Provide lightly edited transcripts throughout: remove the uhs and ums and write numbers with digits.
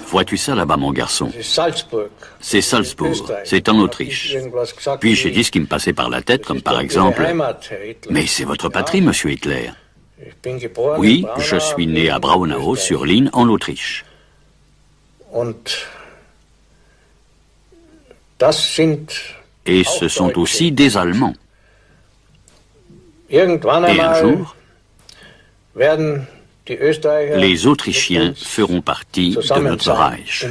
Vois-tu ça là-bas, mon garçon? C'est Salzbourg, c'est en Autriche. Puis j'ai dit ce qui me passait par la tête, comme par exemple... Mais c'est votre patrie, monsieur Hitler. Oui, je suis né à Braunau, sur l'Inn, en Autriche. Et ce sont aussi des Allemands. Et un jour, les Autrichiens feront partie de notre Reich.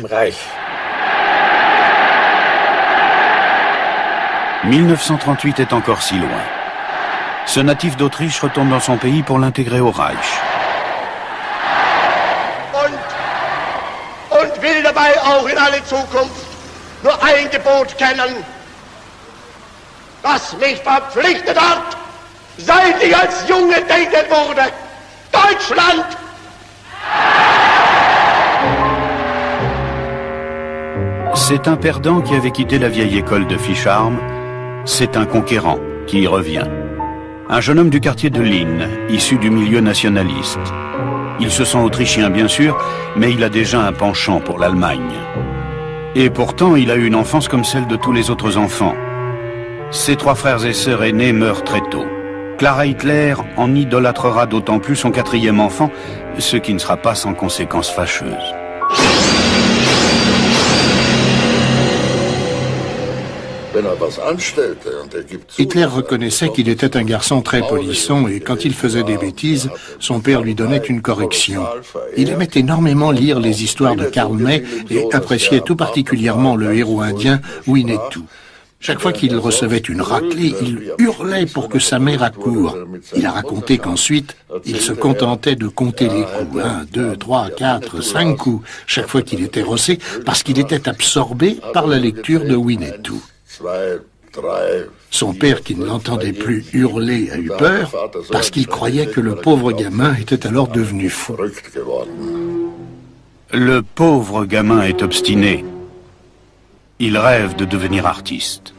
1938 est encore si loin. Ce natif d'Autriche retourne dans son pays pour l'intégrer au Reich. Und will dabei auch in alle Zukunft nur ein Gebot kennen, das mich verpflichtet hat, seit ich als Junge denken wurde. Deutschland! C'est un perdant qui avait quitté la vieille école de Fischarm. C'est un conquérant qui y revient. Un jeune homme du quartier de Linn, issu du milieu nationaliste. Il se sent autrichien bien sûr, mais il a déjà un penchant pour l'Allemagne. Et pourtant, il a eu une enfance comme celle de tous les autres enfants. Ses 3 frères et sœurs aînés meurent très tôt. Clara Hitler en idolâtrera d'autant plus son 4e enfant, ce qui ne sera pas sans conséquences fâcheuses. Hitler reconnaissait qu'il était un garçon très polisson et quand il faisait des bêtises, son père lui donnait une correction. Il aimait énormément lire les histoires de Karl May et appréciait tout particulièrement le héros indien Winnetou. Chaque fois qu'il recevait une raclée, il hurlait pour que sa mère accoure. Il a raconté qu'ensuite, il se contentait de compter les coups. 1, 2, 3, 4, 5 coups, chaque fois qu'il était rossé, parce qu'il était absorbé par la lecture de Winnetou. Son père, qui ne l'entendait plus hurler, a eu peur, parce qu'il croyait que le pauvre gamin était alors devenu fou. Le pauvre gamin est obstiné. Il rêve de devenir artiste.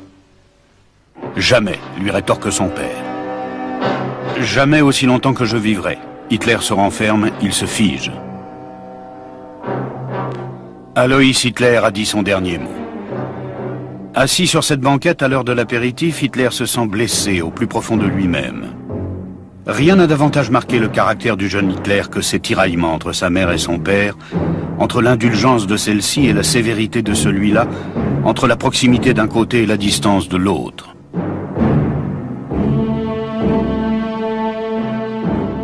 Jamais, lui rétorque son père. Jamais aussi longtemps que je vivrai. Hitler se renferme, il se fige. Alois Hitler a dit son dernier mot. Assis sur cette banquette à l'heure de l'apéritif, Hitler se sent blessé au plus profond de lui-même. Rien n'a davantage marqué le caractère du jeune Hitler que ces tiraillements entre sa mère et son père, entre l'indulgence de celle-ci et la sévérité de celui-là, entre la proximité d'un côté et la distance de l'autre.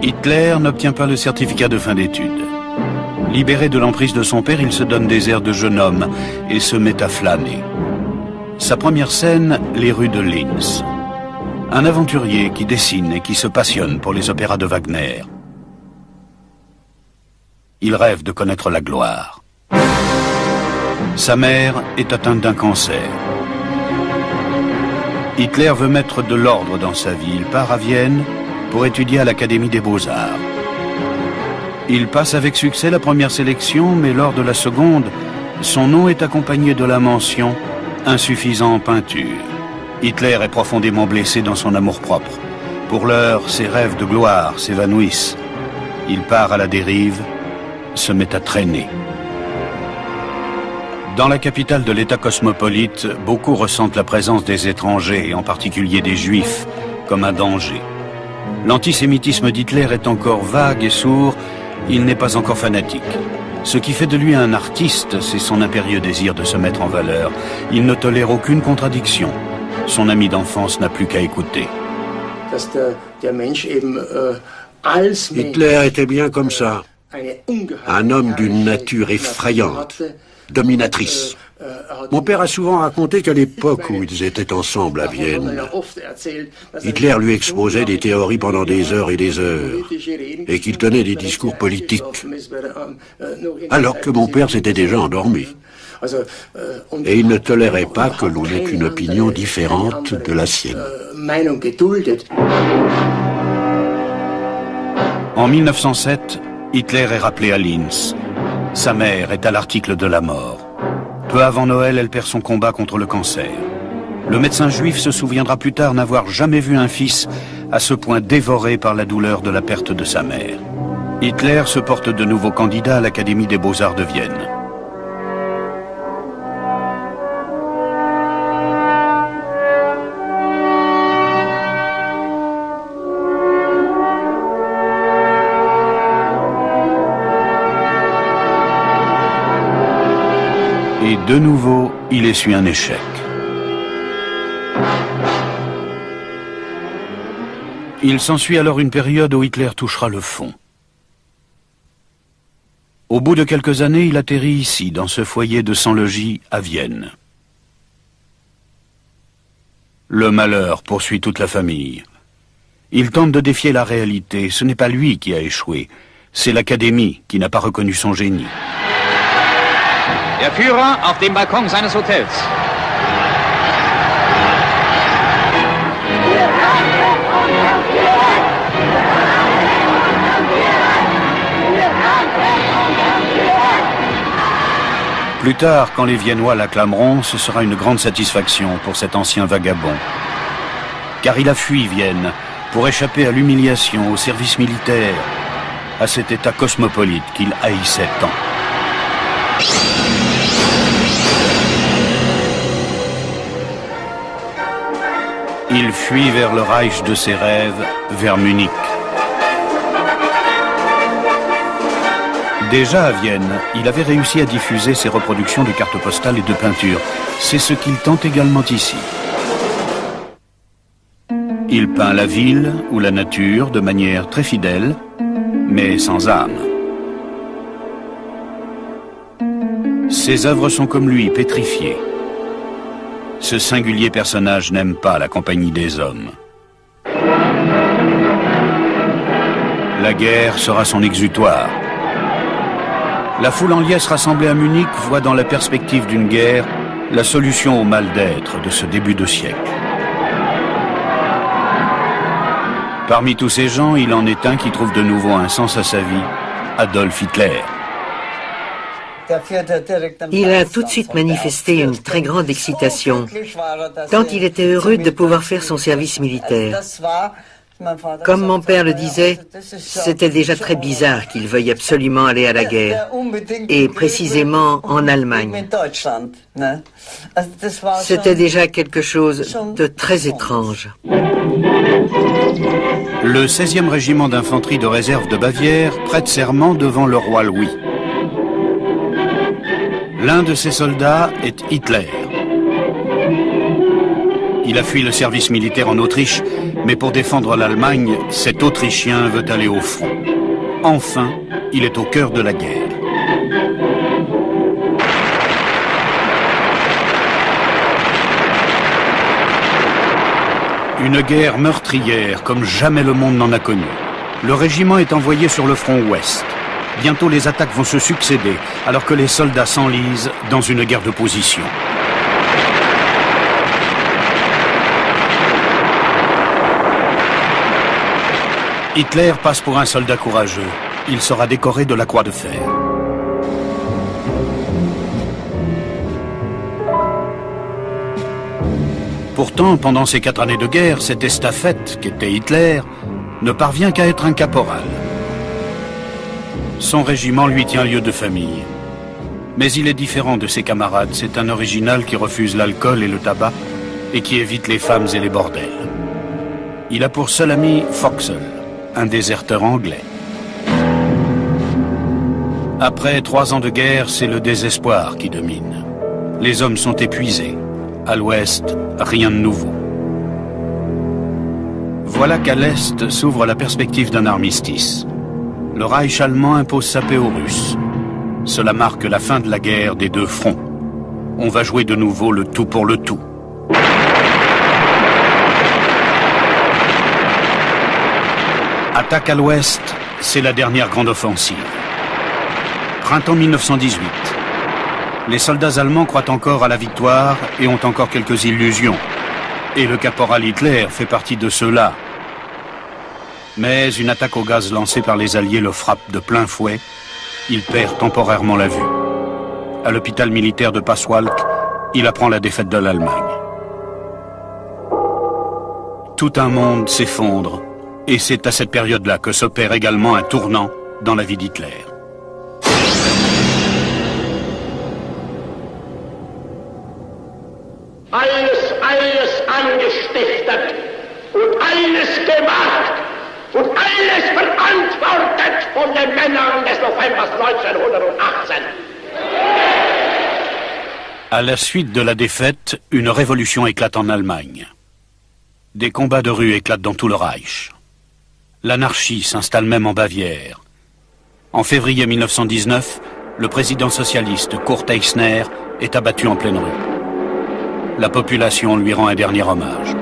Hitler n'obtient pas le certificat de fin d'études. Libéré de l'emprise de son père, il se donne des airs de jeune homme et se met à flâner. Sa première scène, les rues de Linz. Un aventurier qui dessine et qui se passionne pour les opéras de Wagner. Il rêve de connaître la gloire. Sa mère est atteinte d'un cancer. Hitler veut mettre de l'ordre dans sa vie. Il part à Vienne pour étudier à l'Académie des Beaux-Arts. Il passe avec succès la première sélection, mais lors de la seconde, son nom est accompagné de la mention « insuffisant en peinture ». Hitler est profondément blessé dans son amour-propre. Pour l'heure, ses rêves de gloire s'évanouissent. Il part à la dérive, se met à traîner. Dans la capitale de l'État cosmopolite, beaucoup ressentent la présence des étrangers, en particulier des Juifs, comme un danger. L'antisémitisme d'Hitler est encore vague et sourd, il n'est pas encore fanatique. Ce qui fait de lui un artiste, c'est son impérieux désir de se mettre en valeur. Il ne tolère aucune contradiction. Son ami d'enfance n'a plus qu'à écouter. Hitler était bien comme ça. Un homme d'une nature effrayante, dominatrice. Mon père a souvent raconté qu'à l'époque où ils étaient ensemble à Vienne, Hitler lui exposait des théories pendant des heures et qu'il tenait des discours politiques, alors que mon père s'était déjà endormi. Et il ne tolérait pas que l'on ait une opinion différente de la sienne. En 1907, Hitler est rappelé à Linz. Sa mère est à l'article de la mort. Peu avant Noël, elle perd son combat contre le cancer. Le médecin juif se souviendra plus tard n'avoir jamais vu un fils à ce point dévoré par la douleur de la perte de sa mère. Hitler se porte de nouveau candidat à l'Académie des Beaux-Arts de Vienne. Et de nouveau, il essuie un échec. Il s'ensuit alors une période où Hitler touchera le fond. Au bout de quelques années, il atterrit ici, dans ce foyer de sans-logis à Vienne. Le malheur poursuit toute la famille. Il tente de défier la réalité. Ce n'est pas lui qui a échoué, c'est l'Académie qui n'a pas reconnu son génie. Der Führer auf dem Balkon seines Hotels. Plus tard, quand les Viennois l'acclameront, ce sera une grande satisfaction pour cet ancien vagabond. Car il a fui Vienne pour échapper à l'humiliation, au service militaire, à cet état cosmopolite qu'il haïssait tant. Il fuit vers le Reich de ses rêves, vers Munich. Déjà à Vienne, il avait réussi à diffuser ses reproductions de cartes postales et de peintures. C'est ce qu'il tente également ici. Il peint la ville ou la nature de manière très fidèle, mais sans âme. Ses œuvres sont comme lui, pétrifiées. Ce singulier personnage n'aime pas la compagnie des hommes. La guerre sera son exutoire. La foule en liesse rassemblée à Munich voit dans la perspective d'une guerre la solution au mal d'être de ce début de siècle. Parmi tous ces gens, il en est un qui trouve de nouveau un sens à sa vie, Adolf Hitler. Il a tout de suite manifesté une très grande excitation, tant il était heureux de pouvoir faire son service militaire. Comme mon père le disait, c'était déjà très bizarre qu'il veuille absolument aller à la guerre, et précisément en Allemagne. C'était déjà quelque chose de très étrange. Le 16e régiment d'infanterie de réserve de Bavière prête serment devant le roi Louis. L'un de ses soldats est Hitler. Il a fui le service militaire en Autriche, mais pour défendre l'Allemagne, cet Autrichien veut aller au front. Enfin, il est au cœur de la guerre. Une guerre meurtrière comme jamais le monde n'en a connu. Le régiment est envoyé sur le front ouest. Bientôt les attaques vont se succéder, alors que les soldats s'enlisent dans une guerre de position. Hitler passe pour un soldat courageux. Il sera décoré de la Croix de Fer. Pourtant, pendant ces 4 années de guerre, cette estafette qu'était Hitler ne parvient qu'à être un caporal. Son régiment lui tient lieu de famille. Mais il est différent de ses camarades. C'est un original qui refuse l'alcool et le tabac et qui évite les femmes et les bordels. Il a pour seul ami Foxel, un déserteur anglais. Après 3 ans de guerre, c'est le désespoir qui domine. Les hommes sont épuisés. À l'ouest, rien de nouveau. Voilà qu'à l'est s'ouvre la perspective d'un armistice. Le Reich allemand impose sa paix aux Russes. Cela marque la fin de la guerre des 2 fronts. On va jouer de nouveau le tout pour le tout. Attaque à l'ouest, c'est la dernière grande offensive. Printemps 1918. Les soldats allemands croient encore à la victoire et ont encore quelques illusions. Et le caporal Hitler fait partie de ceux-là. Mais une attaque au gaz lancée par les Alliés le frappe de plein fouet. Il perd temporairement la vue. À l'hôpital militaire de Paswalk, il apprend la défaite de l'Allemagne. Tout un monde s'effondre. Et c'est à cette période-là que s'opère également un tournant dans la vie d'Hitler. Alles angestiftet und alles gemacht und alles verantwortet von den Männern des Novembers 1918. À la suite de la défaite, une révolution éclate en Allemagne. Des combats de rue éclatent dans tout le Reich. L'anarchie s'installe même en Bavière. En février 1919, le président socialiste Kurt Eisner est abattu en pleine rue. La population lui rend un dernier hommage.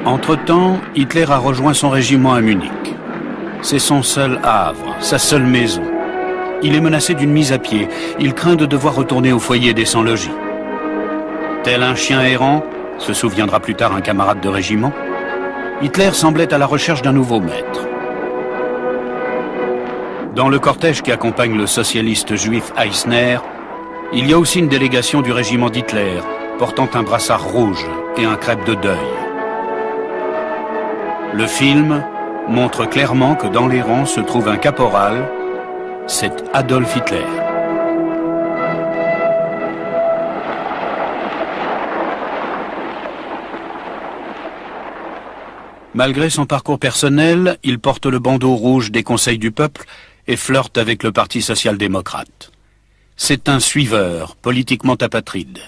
Entre-temps, Hitler a rejoint son régiment à Munich. C'est son seul havre, sa seule maison. Il est menacé d'une mise à pied. Il craint de devoir retourner au foyer des sans-logis. Tel un chien errant, se souviendra plus tard un camarade de régiment, Hitler semblait à la recherche d'un nouveau maître. Dans le cortège qui accompagne le socialiste juif Eisner, il y a aussi une délégation du régiment d'Hitler, portant un brassard rouge et un crêpe de deuil. Le film montre clairement que dans les rangs se trouve un caporal, c'est Adolf Hitler. Malgré son parcours personnel, il porte le bandeau rouge des Conseils du peuple et flirte avec le Parti social-démocrate. C'est un suiveur, politiquement apatride.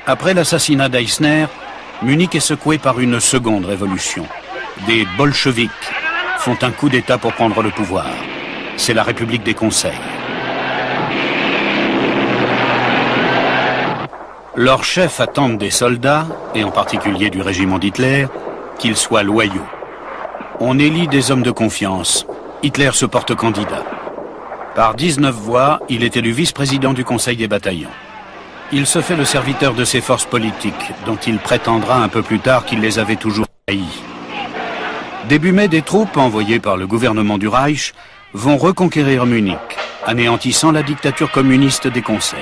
Après l'assassinat d'Eisner, Munich est secoué par une seconde révolution. Des bolcheviks font un coup d'État pour prendre le pouvoir. C'est la République des Conseils. Leurs chefs attendent des soldats, et en particulier du régiment d'Hitler, qu'ils soient loyaux. On élit des hommes de confiance. Hitler se porte candidat. Par 19 voix, il est élu vice-président du Conseil des bataillons. Il se fait le serviteur de ses forces politiques, dont il prétendra un peu plus tard qu'il les avait toujours haïs. Début mai, des troupes envoyées par le gouvernement du Reich vont reconquérir Munich, anéantissant la dictature communiste des Conseils.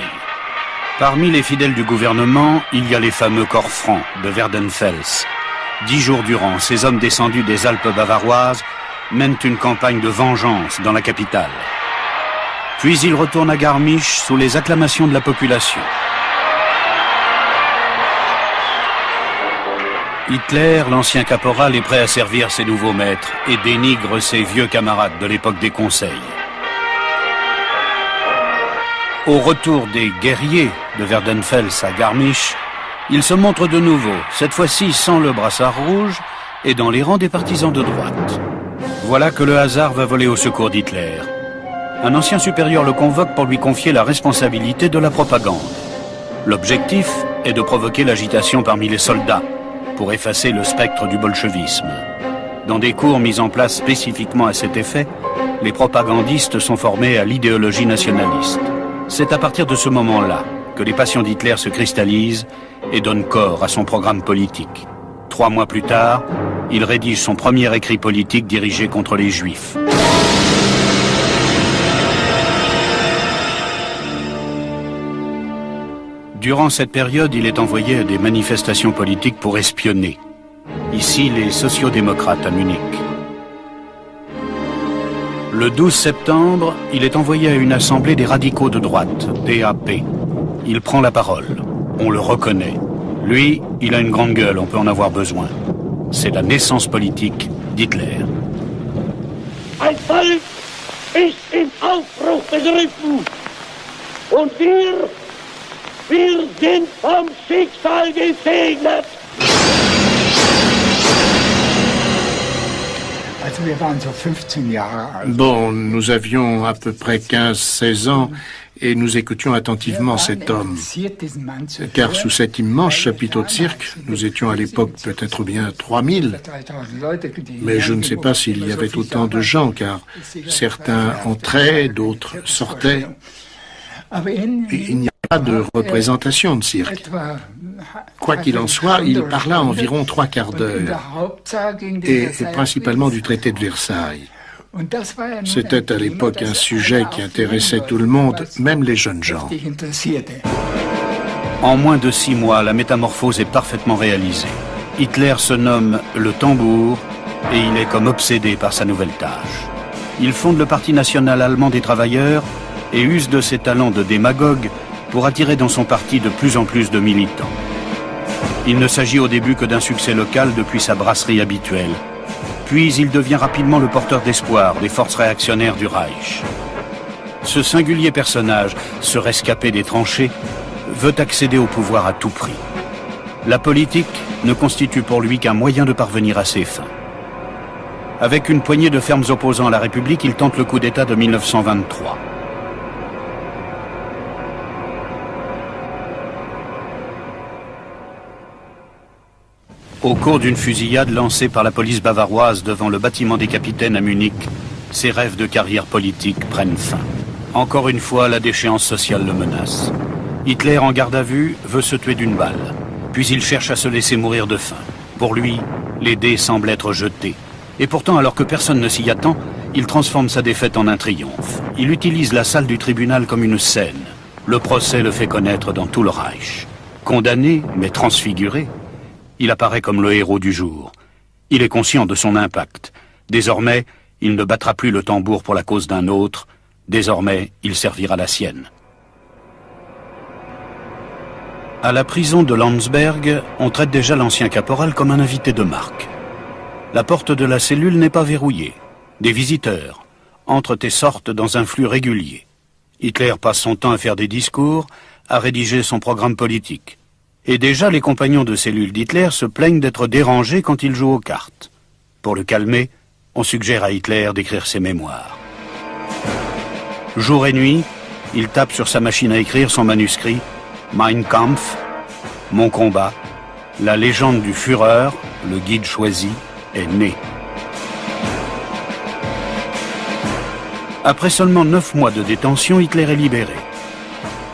Parmi les fidèles du gouvernement, il y a les fameux corps francs de Werdenfels. 10 jours durant, ces hommes descendus des Alpes bavaroises mènent une campagne de vengeance dans la capitale. Puis ils retournent à Garmisch sous les acclamations de la population. Hitler, l'ancien caporal, est prêt à servir ses nouveaux maîtres et dénigre ses vieux camarades de l'époque des Conseils. Au retour des guerriers de Werdenfels à Garmisch, il se montre de nouveau, cette fois-ci sans le brassard rouge et dans les rangs des partisans de droite. Voilà que le hasard va voler au secours d'Hitler. Un ancien supérieur le convoque pour lui confier la responsabilité de la propagande. L'objectif est de provoquer l'agitation parmi les soldats, pour effacer le spectre du bolchevisme. Dans des cours mis en place spécifiquement à cet effet, les propagandistes sont formés à l'idéologie nationaliste. C'est à partir de ce moment-là que les passions d'Hitler se cristallisent et donnent corps à son programme politique. 3 mois plus tard, il rédige son premier écrit politique dirigé contre les Juifs. Durant cette période, il est envoyé à des manifestations politiques pour espionner. Ici, les sociodémocrates à Munich. Le 12 septembre, il est envoyé à une assemblée des radicaux de droite, DAP. Il prend la parole. On le reconnaît. Lui, il a une grande gueule, on peut en avoir besoin. C'est la naissance politique d'Hitler. Ein Volk ist im Aufbruch begriffen. Und wir sind vom Schicksal gesegnet. Bon, nous avions à peu près 15-16 ans et nous écoutions attentivement cet homme. Car sous cet immense chapiteau de cirque, nous étions à l'époque peut-être bien 3000. Mais je ne sais pas s'il y avait autant de gens, car certains entraient, d'autres sortaient. Et il n'y a pas de représentation de cirque. Quoi qu'il en soit, il parla environ 3/4 d'heure, et principalement du traité de Versailles. C'était à l'époque un sujet qui intéressait tout le monde, même les jeunes gens. En moins de 6 mois, la métamorphose est parfaitement réalisée. Hitler se nomme le tambour et il est comme obsédé par sa nouvelle tâche. Il fonde le Parti national allemand des travailleurs et use de ses talents de démagogue pour attirer dans son parti de plus en plus de militants. Il ne s'agit au début que d'un succès local depuis sa brasserie habituelle. Puis il devient rapidement le porteur d'espoir des forces réactionnaires du Reich. Ce singulier personnage, ce rescapé des tranchées, veut accéder au pouvoir à tout prix. La politique ne constitue pour lui qu'un moyen de parvenir à ses fins. Avec une poignée de fermes opposants à la République, il tente le coup d'État de 1923. Au cours d'une fusillade lancée par la police bavaroise devant le bâtiment des capitaines à Munich, ses rêves de carrière politique prennent fin. Encore une fois, la déchéance sociale le menace. Hitler, en garde à vue, veut se tuer d'une balle. Puis il cherche à se laisser mourir de faim. Pour lui, les dés semblent être jetés. Et pourtant, alors que personne ne s'y attend, il transforme sa défaite en un triomphe. Il utilise la salle du tribunal comme une scène. Le procès le fait connaître dans tout le Reich. Condamné, mais transfiguré, il apparaît comme le héros du jour. Il est conscient de son impact. Désormais, il ne battra plus le tambour pour la cause d'un autre. Désormais, il servira la sienne. À la prison de Landsberg, on traite déjà l'ancien caporal comme un invité de marque. La porte de la cellule n'est pas verrouillée. Des visiteurs entrent et sortent dans un flux régulier. Hitler passe son temps à faire des discours, à rédiger son programme politique. Et déjà, les compagnons de cellule d'Hitler se plaignent d'être dérangés quand il joue aux cartes. Pour le calmer, on suggère à Hitler d'écrire ses mémoires. Jour et nuit, il tape sur sa machine à écrire son manuscrit « Mein Kampf », « Mon combat », la légende du Führer, le guide choisi, est née. Après seulement 9 mois de détention, Hitler est libéré.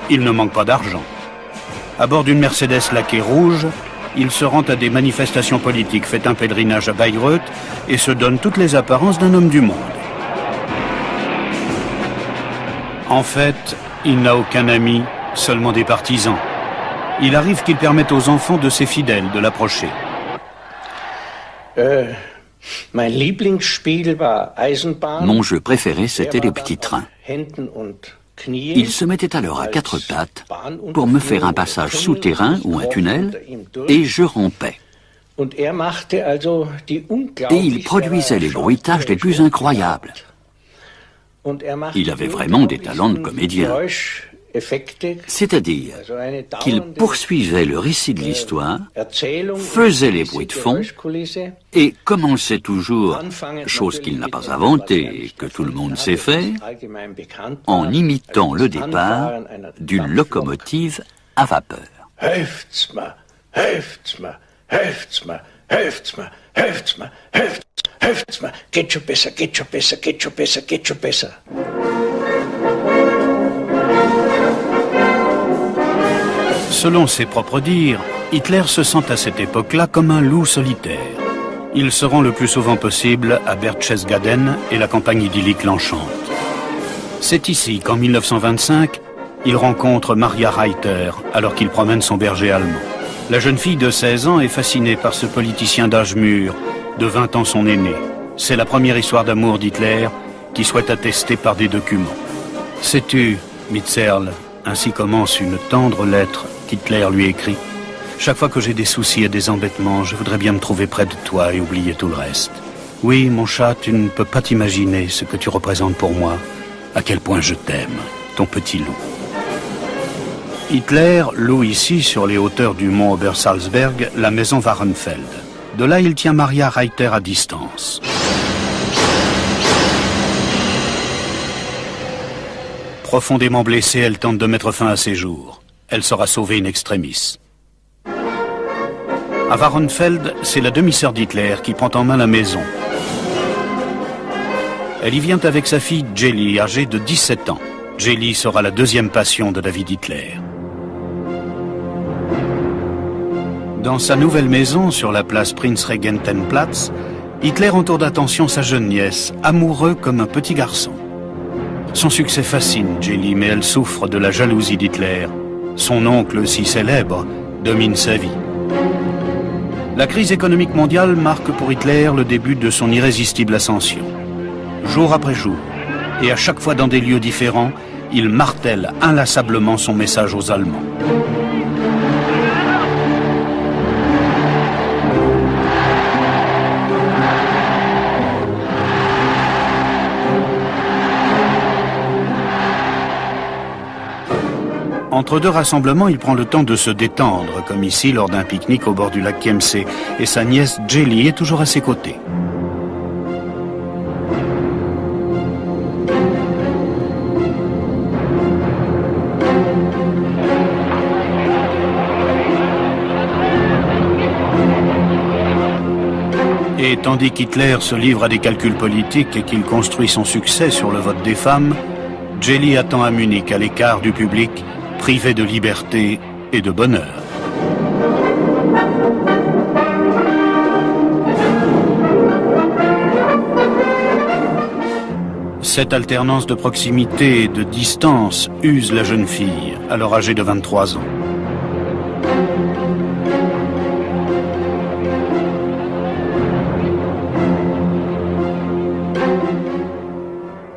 Il ne manque pas d'argent. À bord d'une Mercedes laquée rouge, il se rend à des manifestations politiques, fait un pèlerinage à Bayreuth et se donne toutes les apparences d'un homme du monde. En fait, il n'a aucun ami, seulement des partisans. Il arrive qu'il permette aux enfants de ses fidèles de l'approcher. Mon jeu préféré, c'était les petits trains. Il se mettait alors à 4 pattes pour me faire un passage souterrain ou un tunnel, et je rompais. Et il produisait les bruitages les plus incroyables. Il avait vraiment des talents de comédien. C'est-à-dire qu'il poursuivait le récit de l'histoire, faisait les bruits de fond et commençait toujours, chose qu'il n'a pas inventée et que tout le monde sait faire, en imitant le départ d'une locomotive à vapeur. Selon ses propres dires, Hitler se sent à cette époque-là comme un loup solitaire. Il se rend le plus souvent possible à Berchtesgaden et la campagne idyllique l'enchante. C'est ici qu'en 1925, il rencontre Maria Reiter alors qu'il promène son berger allemand. La jeune fille de 16 ans est fascinée par ce politicien d'âge mûr, de 20 ans son aîné. C'est la première histoire d'amour d'Hitler qui souhaite attester par des documents. Sais-tu, Mitserl, ainsi commence une tendre lettre qu'Hitler lui écrit. Chaque fois que j'ai des soucis et des embêtements, je voudrais bien me trouver près de toi et oublier tout le reste. Oui, mon chat, tu ne peux pas t'imaginer ce que tu représentes pour moi, à quel point je t'aime, ton petit loup. Hitler loue ici, sur les hauteurs du mont Obersalzberg, la maison Wahrenfeld. De là, il tient Maria Reiter à distance. Profondément blessée, elle tente de mettre fin à ses jours. Elle sera sauvée in extremis. À Wahrenfeld, c'est la demi-sœur d'Hitler qui prend en main la maison. Elle y vient avec sa fille Jelly, âgée de 17 ans. Jelly sera la deuxième passion de la vie d'Hitler. Dans sa nouvelle maison sur la place Prinzregentenplatz, Hitler entoure d'attention sa jeune nièce, amoureux comme un petit garçon. Son succès fascine Geli, mais elle souffre de la jalousie d'Hitler. Son oncle, si célèbre, domine sa vie. La crise économique mondiale marque pour Hitler le début de son irrésistible ascension. Jour après jour, et à chaque fois dans des lieux différents, il martèle inlassablement son message aux Allemands. Entre deux rassemblements, il prend le temps de se détendre, comme ici lors d'un pique-nique au bord du lac Chiemsee, et sa nièce Geli est toujours à ses côtés. Et tandis qu'Hitler se livre à des calculs politiques et qu'il construit son succès sur le vote des femmes, Geli attend à Munich, à l'écart du public, privé de liberté et de bonheur. Cette alternance de proximité et de distance use la jeune fille, alors âgée de 23 ans.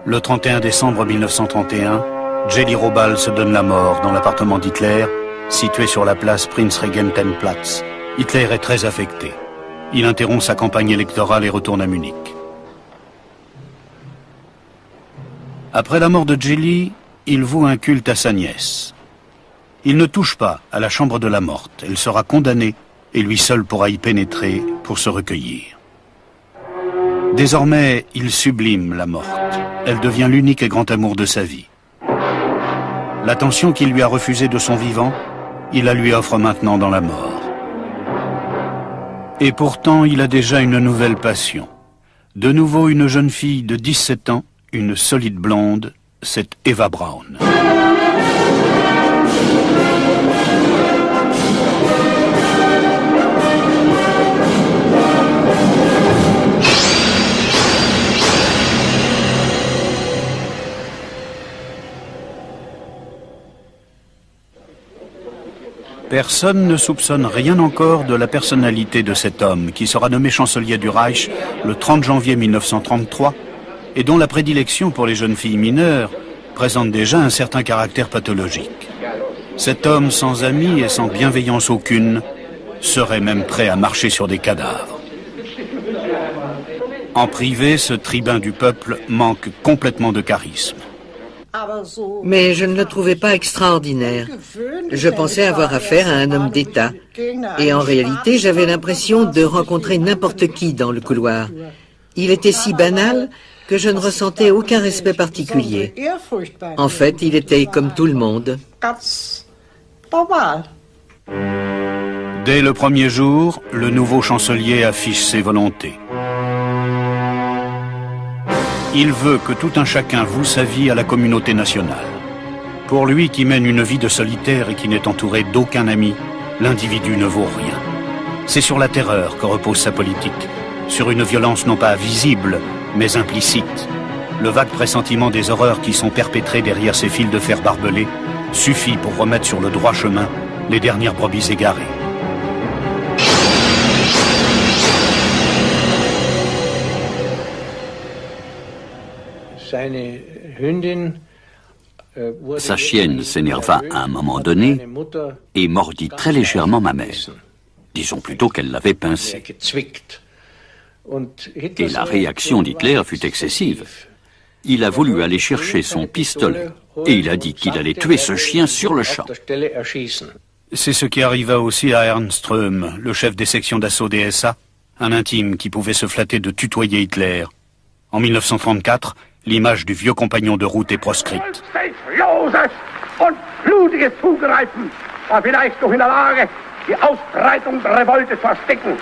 Le 31 décembre 1931, Geli Raubal se donne la mort dans l'appartement d'Hitler, situé sur la place Prinzregentenplatz. Hitler est très affecté. Il interrompt sa campagne électorale et retourne à Munich. Après la mort de Geli, il voue un culte à sa nièce. Il ne touche pas à la chambre de la morte. Elle sera condamnée et lui seul pourra y pénétrer pour se recueillir. Désormais, il sublime la morte. Elle devient l'unique et grand amour de sa vie. L'attention qu'il lui a refusée de son vivant, il la lui offre maintenant dans la mort. Et pourtant, il a déjà une nouvelle passion. De nouveau une jeune fille de 17 ans, une solide blonde, c'est Eva Braun. Personne ne soupçonne rien encore de la personnalité de cet homme qui sera nommé chancelier du Reich le 30 janvier 1933 et dont la prédilection pour les jeunes filles mineures présente déjà un certain caractère pathologique. Cet homme sans amis et sans bienveillance aucune serait même prêt à marcher sur des cadavres. En privé, ce tribun du peuple manque complètement de charisme. Mais je ne le trouvais pas extraordinaire. Je pensais avoir affaire à un homme d'État. Et en réalité, j'avais l'impression de rencontrer n'importe qui dans le couloir. Il était si banal que je ne ressentais aucun respect particulier. En fait, il était comme tout le monde. Dès le premier jour, le nouveau chancelier affiche ses volontés. Il veut que tout un chacun voue sa vie à la communauté nationale. Pour lui qui mène une vie de solitaire et qui n'est entouré d'aucun ami, l'individu ne vaut rien. C'est sur la terreur que repose sa politique, sur une violence non pas visible, mais implicite. Le vague pressentiment des horreurs qui sont perpétrées derrière ces fils de fer barbelés suffit pour remettre sur le droit chemin les dernières brebis égarées. Sa chienne s'énerva à un moment donné et mordit très légèrement ma mère. Disons plutôt qu'elle l'avait pincée. Et la réaction d'Hitler fut excessive. Il a voulu aller chercher son pistolet et il a dit qu'il allait tuer ce chien sur le champ. C'est ce qui arriva aussi à Ernst Röhm, le chef des sections d'assaut des SA, un intime qui pouvait se flatter de tutoyer Hitler. En 1934, l'image du vieux compagnon de route est proscrite. Und blutiges Zugreifen war vielleicht noch in der Lage, die Ausbreitung der Revolte zu ersticken.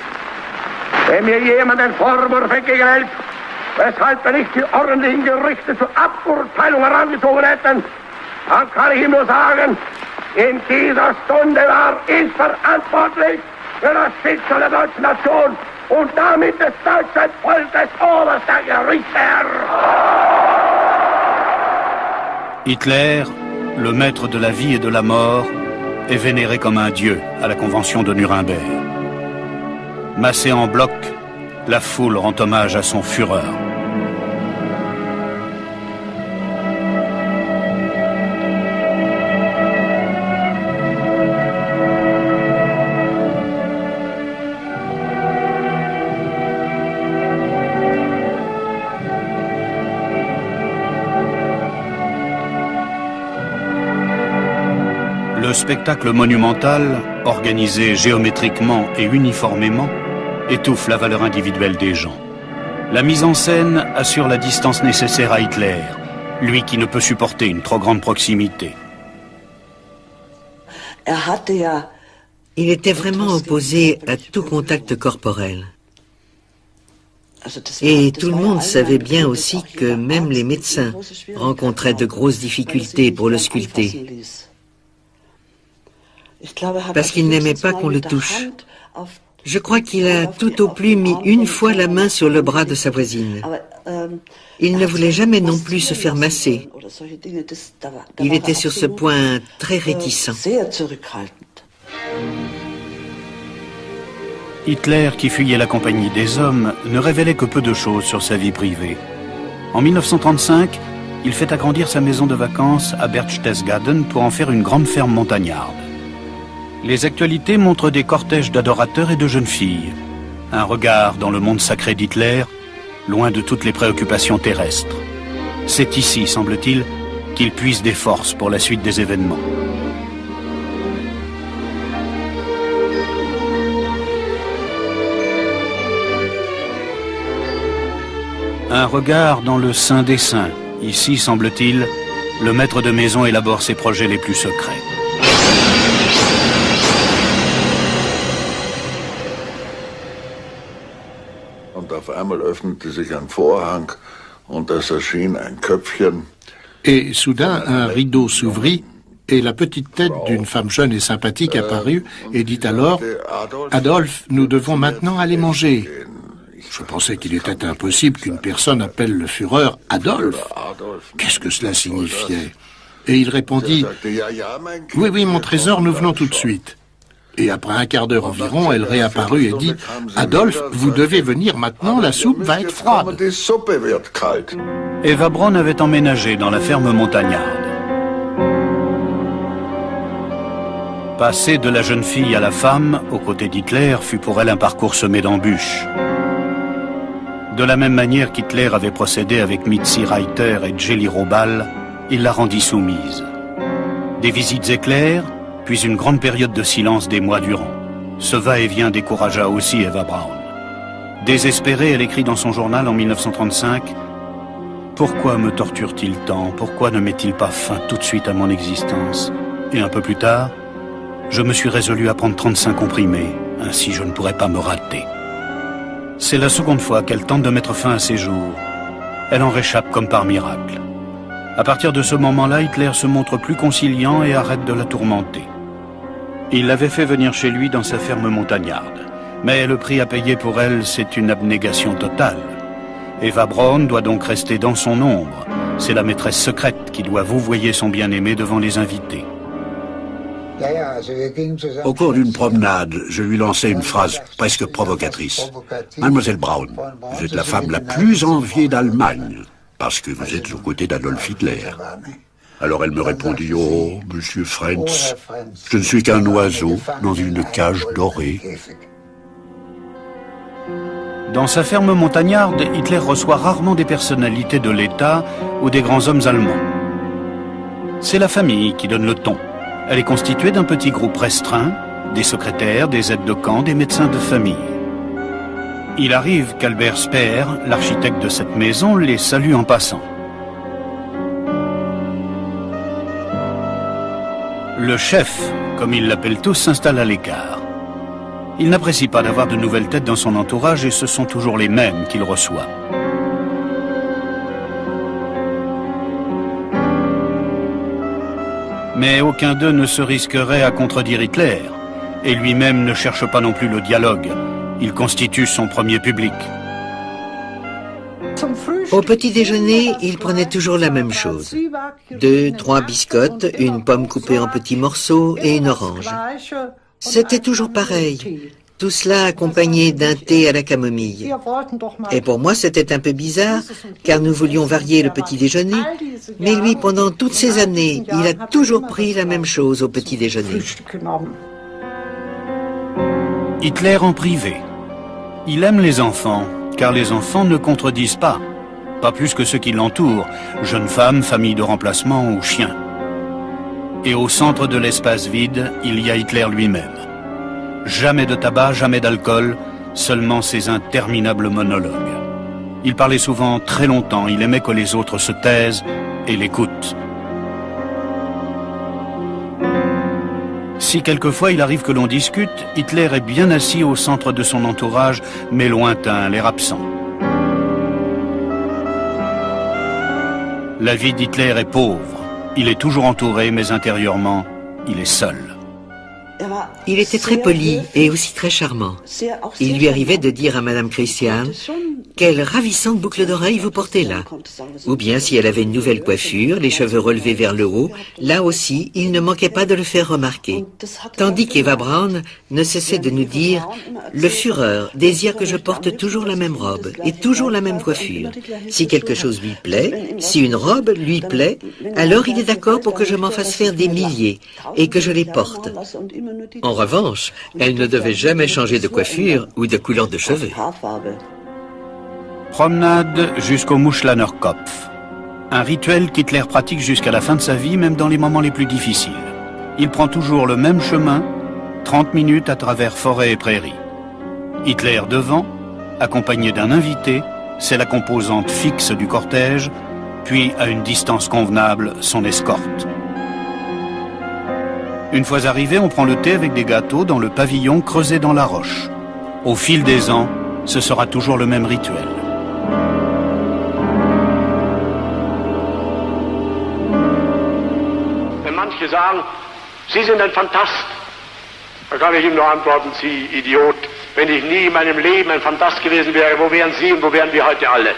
Wenn mir jemand einen Vorwurf entgegenhält, weshalb wir nicht die ordentlichen Gerichte zur Aburteilung herangezogen hätten, dann kann ich ihm nur sagen, in dieser Stunde war ich verantwortlich für das Schicksal der deutschen Nation und damit des deutschen Volkes oberster Gerichter. Hitler, le maître de la vie et de la mort, est vénéré comme un dieu à la convention de Nuremberg. Massé en bloc, la foule rend hommage à son fureur. Le spectacle monumental, organisé géométriquement et uniformément, étouffe la valeur individuelle des gens. La mise en scène assure la distance nécessaire à Hitler, lui qui ne peut supporter une trop grande proximité. Il était vraiment opposé à tout contact corporel. Et tout le monde savait bien aussi que même les médecins rencontraient de grosses difficultés pour le sculpter. Parce qu'il n'aimait pas qu'on le touche. Je crois qu'il a tout au plus mis une fois la main sur le bras de sa voisine. Il ne voulait jamais non plus se faire masser. Il était sur ce point très réticent. Hitler, qui fuyait la compagnie des hommes, ne révélait que peu de choses sur sa vie privée. En 1935, il fait agrandir sa maison de vacances à Berchtesgaden pour en faire une grande ferme montagnarde. Les actualités montrent des cortèges d'adorateurs et de jeunes filles. Un regard dans le monde sacré d'Hitler, loin de toutes les préoccupations terrestres. C'est ici, semble-t-il, qu'il puise des forces pour la suite des événements. Un regard dans le Saint des Saints. Ici, semble-t-il, le maître de maison élabore ses projets les plus secrets. Et soudain, un rideau s'ouvrit et la petite tête d'une femme jeune et sympathique apparut et dit alors « Adolphe, nous devons maintenant aller manger ». Je pensais qu'il était impossible qu'une personne appelle le Führer Adolphe. Qu'est-ce que cela signifiait? Et il répondit « Oui, oui, mon trésor, nous venons tout de suite ». Et après un quart d'heure environ, elle réapparut et dit « Adolphe, vous devez venir maintenant, la soupe va être froide. » Eva Braun avait emménagé dans la ferme montagnarde. Passer de la jeune fille à la femme, aux côtés d'Hitler, fut pour elle un parcours semé d'embûches. De la même manière qu'Hitler avait procédé avec Mitzi Reiter et Jelly Robal, il la rendit soumise. Des visites éclairs, puis une grande période de silence des mois durant. Ce va-et-vient découragea aussi Eva Braun. Désespérée, elle écrit dans son journal en 1935 « Pourquoi me torture-t-il tant? Pourquoi ne met-il pas fin tout de suite à mon existence ?» Et un peu plus tard, « Je me suis résolu à prendre 35 comprimés, ainsi je ne pourrais pas me rater. » C'est la seconde fois qu'elle tente de mettre fin à ses jours. Elle en réchappe comme par miracle. À partir de ce moment-là, Hitler se montre plus conciliant et arrête de la tourmenter. Il l'avait fait venir chez lui dans sa ferme montagnarde. Mais le prix à payer pour elle, c'est une abnégation totale. Eva Braun doit donc rester dans son ombre. C'est la maîtresse secrète qui doit vouvoyer son bien-aimé devant les invités. Au cours d'une promenade, je lui lançai une phrase presque provocatrice. « Mademoiselle Braun, vous êtes la femme la plus enviée d'Allemagne, parce que vous êtes aux côtés d'Adolf Hitler. » Alors elle me répondit « Oh, monsieur Frenz, je ne suis qu'un oiseau dans une cage dorée. » Dans sa ferme montagnarde, Hitler reçoit rarement des personnalités de l'État ou des grands hommes allemands. C'est la famille qui donne le ton. Elle est constituée d'un petit groupe restreint, des secrétaires, des aides de camp, des médecins de famille. Il arrive qu'Albert Speer, l'architecte de cette maison, les salue en passant. Le chef, comme ils l'appellent tous, s'installe à l'écart. Il n'apprécie pas d'avoir de nouvelles têtes dans son entourage et ce sont toujours les mêmes qu'il reçoit. Mais aucun d'eux ne se risquerait à contredire Hitler. Et lui-même ne cherche pas non plus le dialogue. Il constitue son premier public. Au petit déjeuner, il prenait toujours la même chose. 2, 3 biscottes, une pomme coupée en petits morceaux et une orange. C'était toujours pareil. Tout cela accompagné d'un thé à la camomille. Et pour moi, c'était un peu bizarre, car nous voulions varier le petit déjeuner, mais lui, pendant toutes ces années, il a toujours pris la même chose au petit déjeuner. Hitler en privé. Il aime les enfants, car les enfants ne contredisent pas. Pas plus que ceux qui l'entourent, jeunes femmes, familles de remplacement ou chiens. Et au centre de l'espace vide, il y a Hitler lui-même. Jamais de tabac, jamais d'alcool, seulement ces interminables monologues. Il parlait souvent très longtemps, il aimait que les autres se taisent et l'écoutent. Si quelquefois il arrive que l'on discute, Hitler est bien assis au centre de son entourage, mais lointain, l'air absent. La vie d'Hitler est pauvre. Il est toujours entouré, mais intérieurement, il est seul. Il était très poli et aussi très charmant. Il lui arrivait de dire à Madame Christian « Quelle ravissante boucle d'oreille vous portez là !» Ou bien si elle avait une nouvelle coiffure, les cheveux relevés vers le haut, là aussi, il ne manquait pas de le faire remarquer. Tandis qu'Eva Braun ne cessait de nous dire « Le Führer désire que je porte toujours la même robe et toujours la même coiffure. Si quelque chose lui plaît, si une robe lui plaît, alors il est d'accord pour que je m'en fasse faire des milliers et que je les porte. » En revanche, elle ne devait jamais changer de coiffure ou de couleur de cheveux. Promenade jusqu'au Muschlaner Kopf. Un rituel qu'Hitler pratique jusqu'à la fin de sa vie, même dans les moments les plus difficiles. Il prend toujours le même chemin, 30 minutes à travers forêt et prairies. Hitler devant, accompagné d'un invité, c'est la composante fixe du cortège, puis à une distance convenable, son escorte. Une fois arrivé, on prend le thé avec des gâteaux dans le pavillon creusé dans la roche. Au fil des ans, ce sera toujours le même rituel. Wenn manche sagen, Sie sind ein Phantast, dann kann ich ihm nur antworten, Sie Idiot. Wenn ich nie in meinem Leben ein Phantast gewesen wäre, wo wären Sie und wo wären wir heute alle?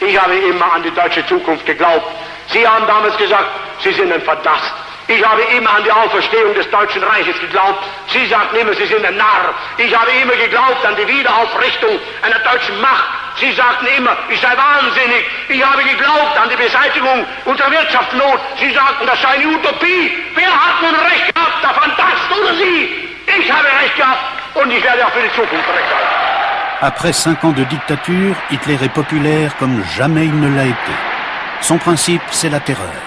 Ich habe immer an die deutsche Zukunft geglaubt. Sie haben damals gesagt, Sie sind ein Phantast. Ich habe immer an die Auferstehung des Deutschen Reiches geglaubt. Sie sagten immer, Sie sind ein Narr. Ich habe immer geglaubt an die Wiederaufrichtung einer deutschen Macht. Sie sagten immer, ich sei wahnsinnig. Ich habe geglaubt an die Beseitigung unserer Wirtschaftsnot. Sie sagten, das sei eine Utopie. Wer hat nun recht gehabt, der Phantast oder Sie? Ich habe recht gehabt und ich werde auch für die Zukunft recht haben. Après 5 ans de dictature, Hitler est populaire comme jamais il ne l'a été. Son principe, c'est la terreur.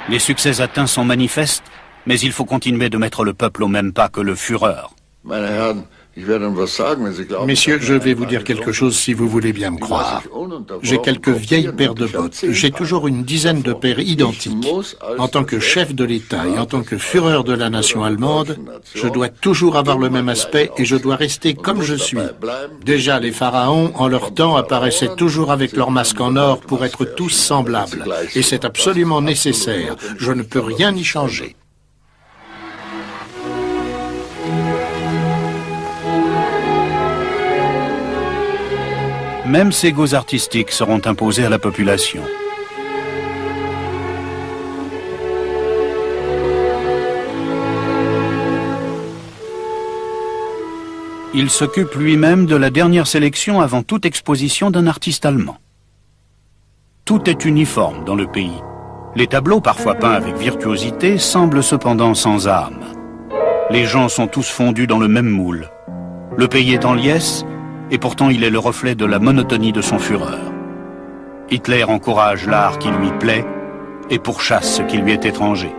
Les succès atteints sont manifestes, mais il faut continuer de mettre le peuple au même pas que le Führer. Messieurs, je vais vous dire quelque chose si vous voulez bien me croire. J'ai quelques vieilles paires de bottes. J'ai toujours une dizaine de paires identiques. En tant que chef de l'État et en tant que Führer de la nation allemande, je dois toujours avoir le même aspect et je dois rester comme je suis. Déjà, les pharaons, en leur temps, apparaissaient toujours avec leur masque en or pour être tous semblables. Et c'est absolument nécessaire. Je ne peux rien y changer. Même ces goûts artistiques seront imposés à la population. Il s'occupe lui-même de la dernière sélection avant toute exposition d'un artiste allemand. Tout est uniforme dans le pays. Les tableaux, parfois peints avec virtuosité, semblent cependant sans âme. Les gens sont tous fondus dans le même moule. Le pays est en liesse, et pourtant il est le reflet de la monotonie de son Führer. Hitler encourage l'art qui lui plaît et pourchasse ce qui lui est étranger.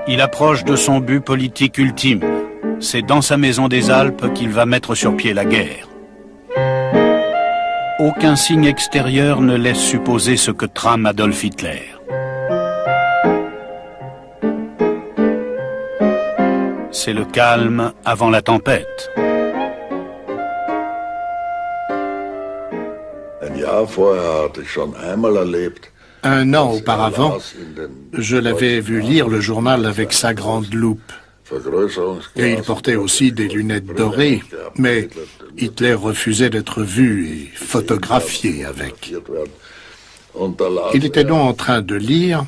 Il approche de son but politique ultime. C'est dans sa maison des Alpes qu'il va mettre sur pied la guerre. Aucun signe extérieur ne laisse supposer ce que trame Adolf Hitler. C'est le calme avant la tempête. Un an auparavant, je l'avais vu lire le journal avec sa grande loupe. Et il portait aussi des lunettes dorées, mais Hitler refusait d'être vu et photographié avec. Il était donc en train de lire,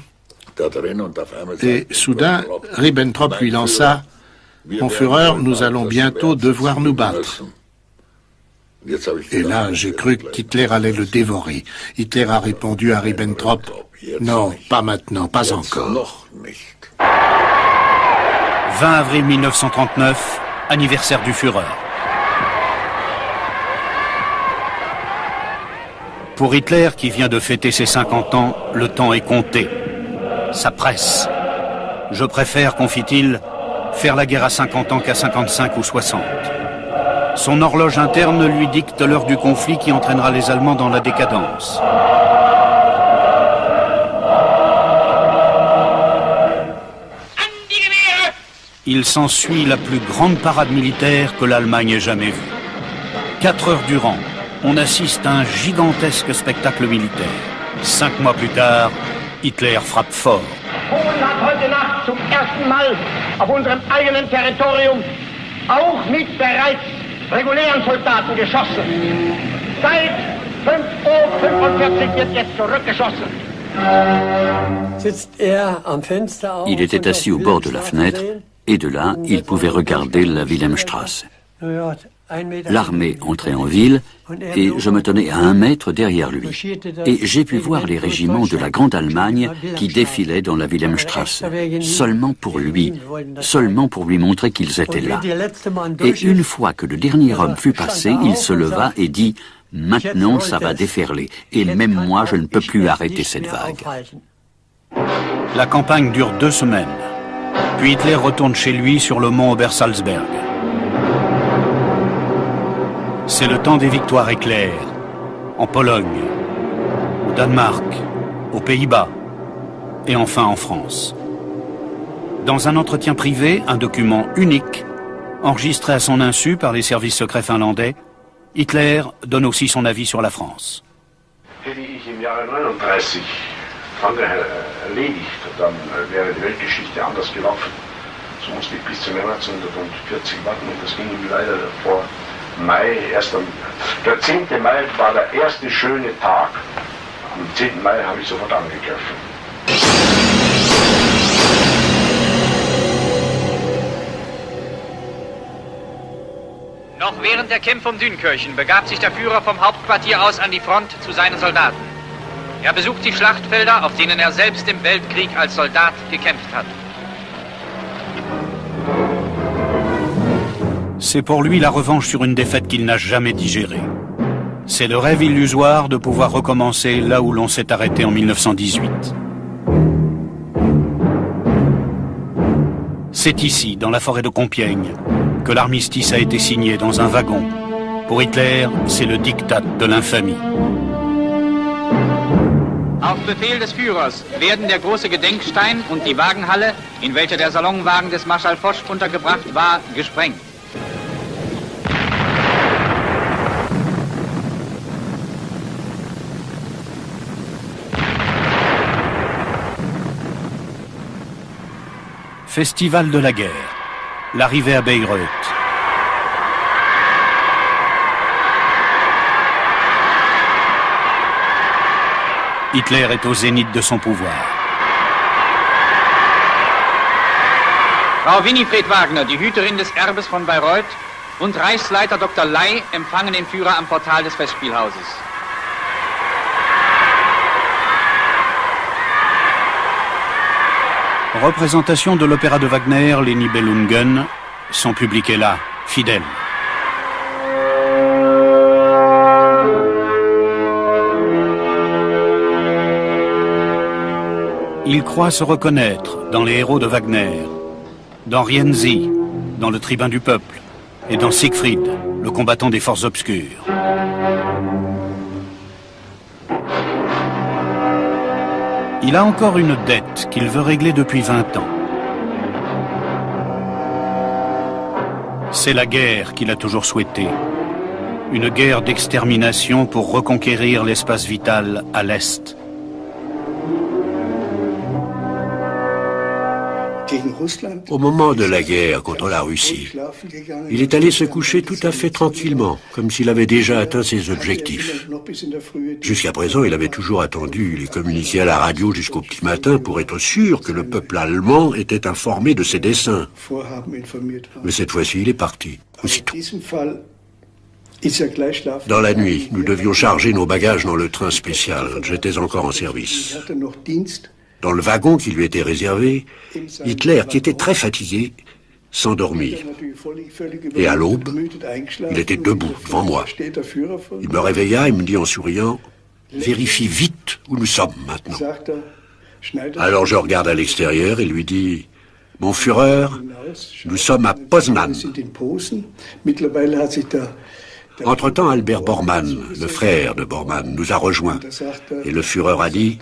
et soudain, Ribbentrop lui lança « Mon Führer, nous allons bientôt devoir nous battre ». Et là, j'ai cru qu'Hitler allait le dévorer. Hitler a répondu à Ribbentrop « Non, pas maintenant, pas encore ». 20 avril 1939, anniversaire du Führer. Pour Hitler, qui vient de fêter ses 50 ans, le temps est compté. Ça presse. Je préfère, confie-t-il, faire la guerre à 50 ans qu'à 55 ou 60. Son horloge interne lui dicte l'heure du conflit qui entraînera les Allemands dans la décadence. Il s'ensuit la plus grande parade militaire que l'Allemagne ait jamais vue. 4 heures durant, on assiste à un gigantesque spectacle militaire. 5 mois plus tard, Hitler frappe fort. Polen hat heute Nacht zum ersten Mal auf unserem eigenen Territorium auch mit bereits regulären Soldaten geschossen. Seit 5:45 Uhr wird jetzt zurückgeschossen. Il était assis au bord de la fenêtre et de là, il pouvait regarder la Wilhelmstrasse. L'armée entrait en ville et je me tenais à 1 mètre derrière lui. Et j'ai pu voir les régiments de la Grande Allemagne qui défilaient dans la Wilhelmstrasse, seulement pour lui montrer qu'ils étaient là. Et une fois que le dernier homme fut passé, il se leva et dit « Maintenant, ça va déferler, et même moi, je ne peux plus arrêter cette vague. » La campagne dure 2 semaines. Puis Hitler retourne chez lui sur le mont Obersalzberg. C'est le temps des victoires éclairs, en Pologne, au Danemark, aux Pays-Bas et enfin en France. Dans un entretien privé, un document unique, enregistré à son insu par les services secrets finlandais, Hitler donne aussi son avis sur la France. Hätte ich im Jahre 39 Frankreich erledigt, dann wäre die Weltgeschichte anders gelaufen. So musste ich bis zum März 1940 warten und das ging ihm leider vor Mai, der 10. Mai war der erste schöne Tag. Am 10. Mai habe ich sofort angegriffen. Noch während der Kämpfe um Dünkirchen begab sich der Führer vom Hauptquartier aus an die Front zu seinen Soldaten. Er besucht die Schlachtfelder, auf denen er selbst im Weltkrieg als Soldat gekämpft hat. C'est pour lui la revanche sur une défaite qu'il n'a jamais digérée. C'est le rêve illusoire de pouvoir recommencer là où l'on s'est arrêté en 1918. C'est ici, dans la forêt de Compiègne, que l'armistice a été signé dans un wagon. Pour Hitler, c'est le diktat de l'infamie. Auf Befehl des Führers werden der große Gedenkstein und die Wagenhalle, in welcher der Salonwagen des Marschall Foch untergebracht war, gesprengt. Festival de la guerre. L'arrivée à Bayreuth. Hitler est au zénith de son pouvoir. Frau Winifred Wagner, die Hüterin des Erbes von Bayreuth, und Reichsleiter Dr. Ley empfangen den Führer am Portal des Festspielhauses. Représentation de l'opéra de Wagner, Les Nibelungen. Son public est là, fidèle. Il croit se reconnaître dans les héros de Wagner, dans Rienzi, dans le tribun du peuple, et dans Siegfried, le combattant des forces obscures. Il a encore une dette qu'il veut régler depuis 20 ans. C'est la guerre qu'il a toujours souhaitée. Une guerre d'extermination pour reconquérir l'espace vital à l'Est. Au moment de la guerre contre la Russie, il est allé se coucher tout à fait tranquillement, comme s'il avait déjà atteint ses objectifs. Jusqu'à présent, il avait toujours attendu les communiqués à la radio jusqu'au petit matin pour être sûr que le peuple allemand était informé de ses desseins. Mais cette fois-ci, il est parti, aussitôt. Dans la nuit, nous devions charger nos bagages dans le train spécial. J'étais encore en service. Dans le wagon qui lui était réservé, Hitler, qui était très fatigué, s'endormit. Et à l'aube, il était debout devant moi. Il me réveilla et me dit en souriant, « Vérifie vite où nous sommes maintenant. » Alors je regarde à l'extérieur et lui dis, « Mon Führer, nous sommes à Poznan. » Entre-temps, Albert Bormann, le frère de Bormann, nous a rejoints. Et le Führer a dit,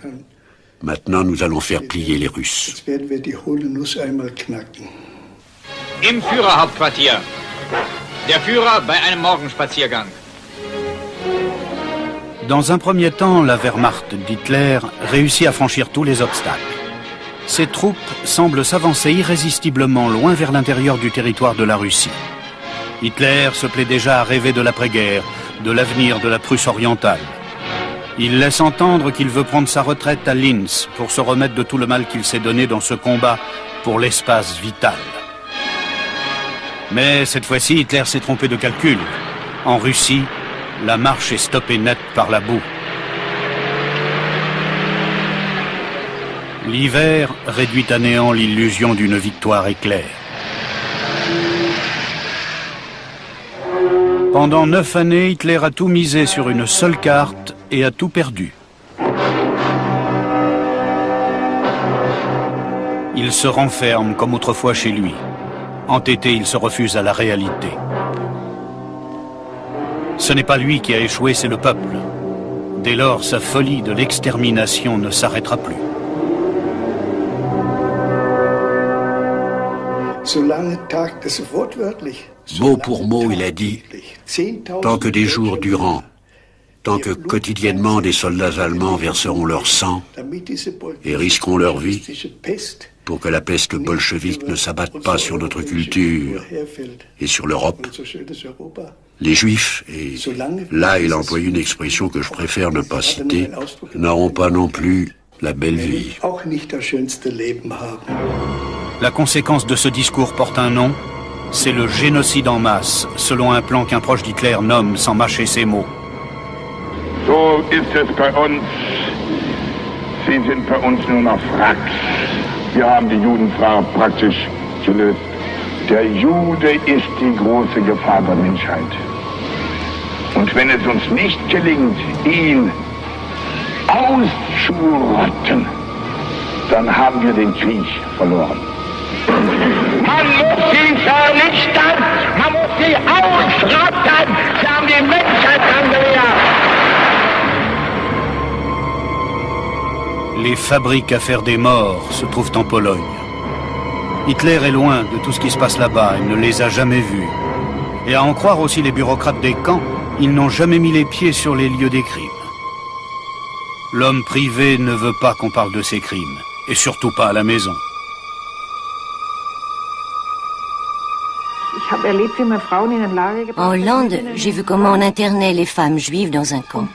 maintenant, nous allons faire plier les Russes. Im Führerhauptquartier. Der Führer bei einem Morgenspaziergang. Dans un premier temps, la Wehrmacht d'Hitler réussit à franchir tous les obstacles. Ses troupes semblent s'avancer irrésistiblement loin vers l'intérieur du territoire de la Russie. Hitler se plaît déjà à rêver de l'après-guerre, de l'avenir de la Prusse orientale. Il laisse entendre qu'il veut prendre sa retraite à Linz pour se remettre de tout le mal qu'il s'est donné dans ce combat pour l'espace vital. Mais cette fois-ci, Hitler s'est trompé de calcul. En Russie, la marche est stoppée net par la boue. L'hiver réduit à néant l'illusion d'une victoire éclair. Pendant 9 années, Hitler a tout misé sur une seule carte et a tout perdu. Il se renferme comme autrefois chez lui. Entêté, il se refuse à la réalité. Ce n'est pas lui qui a échoué, c'est le peuple. Dès lors, sa folie de l'extermination ne s'arrêtera plus. Mot pour mot, il a dit, tant que des jours durant, tant que quotidiennement des soldats allemands verseront leur sang et risqueront leur vie pour que la peste bolchevique ne s'abatte pas sur notre culture et sur l'Europe, les Juifs, et là il emploie une expression que je préfère ne pas citer, n'auront pas non plus la belle vie. La conséquence de ce discours porte un nom, c'est le génocide en masse, selon un plan qu'un proche d'Hitler nomme sans mâcher ses mots. So ist es bei uns. Sie sind bei uns nur noch Wracks. Wir haben die Judenfrage praktisch gelöst. Der Jude ist die große Gefahr der Menschheit. Und wenn es uns nicht gelingt, ihn auszurotten, dann haben wir den Krieg verloren. Man muss sie vernichten, man muss sie ausrotten. Sie haben die Menschheit angehört. Les fabriques à faire des morts se trouvent en Pologne. Hitler est loin de tout ce qui se passe là-bas, il ne les a jamais vus. Et à en croire aussi les bureaucrates des camps, ils n'ont jamais mis les pieds sur les lieux des crimes. L'homme privé ne veut pas qu'on parle de ses crimes, et surtout pas à la maison. En Hollande, j'ai vu comment on internait les femmes juives dans un camp.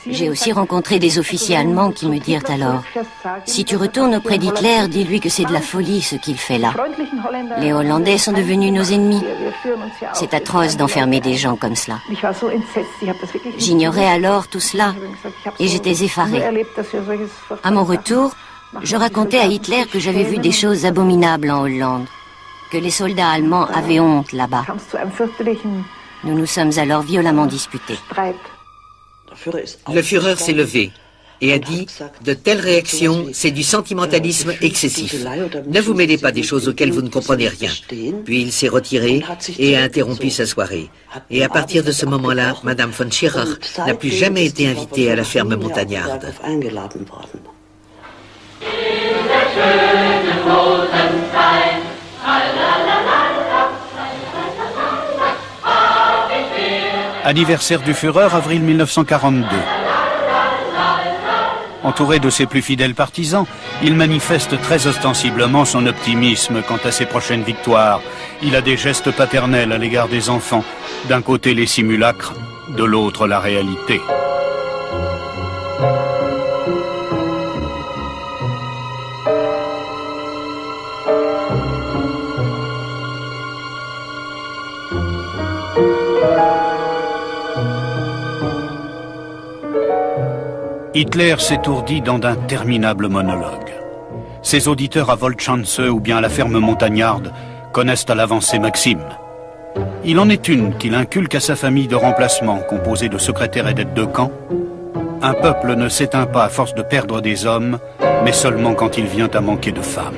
J'ai aussi rencontré des officiers allemands qui me dirent alors « Si tu retournes auprès d'Hitler, dis-lui que c'est de la folie ce qu'il fait là. Les Hollandais sont devenus nos ennemis. C'est atroce d'enfermer des gens comme cela. » J'ignorais alors tout cela et j'étais effarée. À mon retour, je racontais à Hitler que j'avais vu des choses abominables en Hollande, que les soldats allemands avaient honte là-bas. Nous nous sommes alors violemment disputés. Le Führer s'est levé et a dit « De telles réactions, c'est du sentimentalisme excessif. Ne vous mêlez pas des choses auxquelles vous ne comprenez rien. » Puis il s'est retiré et a interrompu sa soirée. Et à partir de ce moment-là, Madame von Schirach n'a plus jamais été invitée à la ferme montagnarde. Anniversaire du Führer, avril 1942. Entouré de ses plus fidèles partisans, il manifeste très ostensiblement son optimisme quant à ses prochaines victoires. Il a des gestes paternels à l'égard des enfants. D'un côté les simulacres, de l'autre la réalité. Hitler s'étourdit dans d'interminables monologues. Ses auditeurs à Woltschanze ou bien à la ferme montagnarde connaissent à l'avance ses maximes. Il en est une qu'il inculque à sa famille de remplacement, composée de secrétaires et d'aides de camp. Un peuple ne s'éteint pas à force de perdre des hommes, mais seulement quand il vient à manquer de femmes.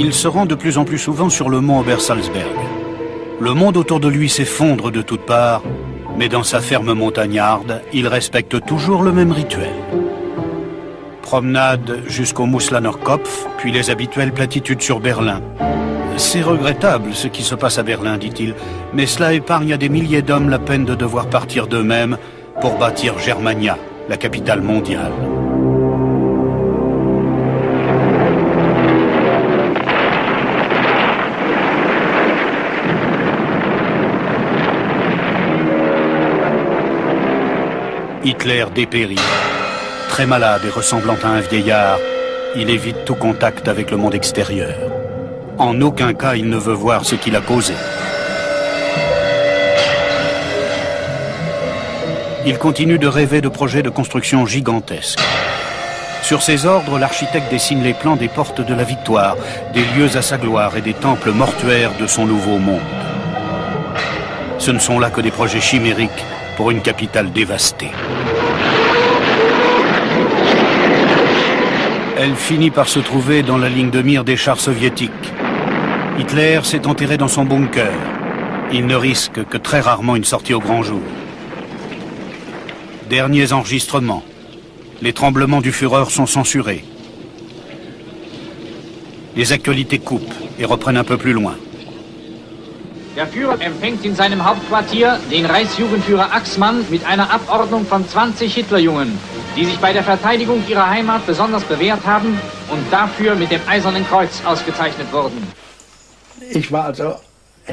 Il se rend de plus en plus souvent sur le mont Obersalzberg. Le monde autour de lui s'effondre de toutes parts, mais dans sa ferme montagnarde, il respecte toujours le même rituel. Promenade jusqu'au Muslaner Kopf, puis les habituelles platitudes sur Berlin. C'est regrettable ce qui se passe à Berlin, dit-il, mais cela épargne à des milliers d'hommes la peine de devoir partir d'eux-mêmes pour bâtir Germania, la capitale mondiale. Hitler dépérit. Très malade et ressemblant à un vieillard, il évite tout contact avec le monde extérieur. En aucun cas, il ne veut voir ce qu'il a causé. Il continue de rêver de projets de construction gigantesques. Sur ses ordres, l'architecte dessine les plans des portes de la victoire, des lieux à sa gloire et des temples mortuaires de son nouveau monde. Ce ne sont là que des projets chimériques pour une capitale dévastée. Elle finit par se trouver dans la ligne de mire des chars soviétiques. Hitler s'est enterré dans son bunker. Il ne risque que très rarement une sortie au grand jour. Derniers enregistrements. Les tremblements du Führer sont censurés. Les actualités coupent et reprennent un peu plus loin. Der Führer empfängt in seinem Hauptquartier den Reichsjugendführer Axmann mit einer Abordnung von 20 Hitlerjungen, die sich bei der Verteidigung ihrer Heimat besonders bewährt haben und dafür mit dem Eisernen Kreuz ausgezeichnet wurden.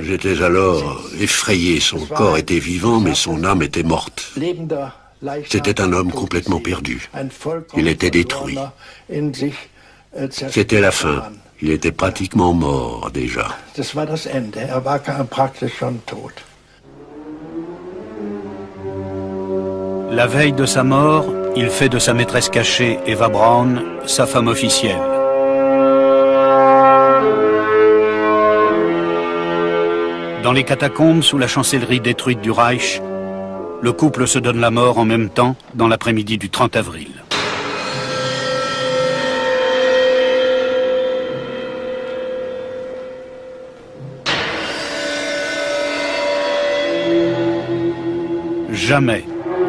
J'étais alors effrayé. Son corps était vivant, mais son âme était morte. C'était un homme complètement perdu. Il était détruit. C'était la fin. Il était pratiquement mort déjà. La veille de sa mort, il fait de sa maîtresse cachée, Eva Braun, sa femme officielle. Dans les catacombes, sous la chancellerie détruite du Reich, le couple se donne la mort en même temps, dans l'après-midi du 30 avril. Jamais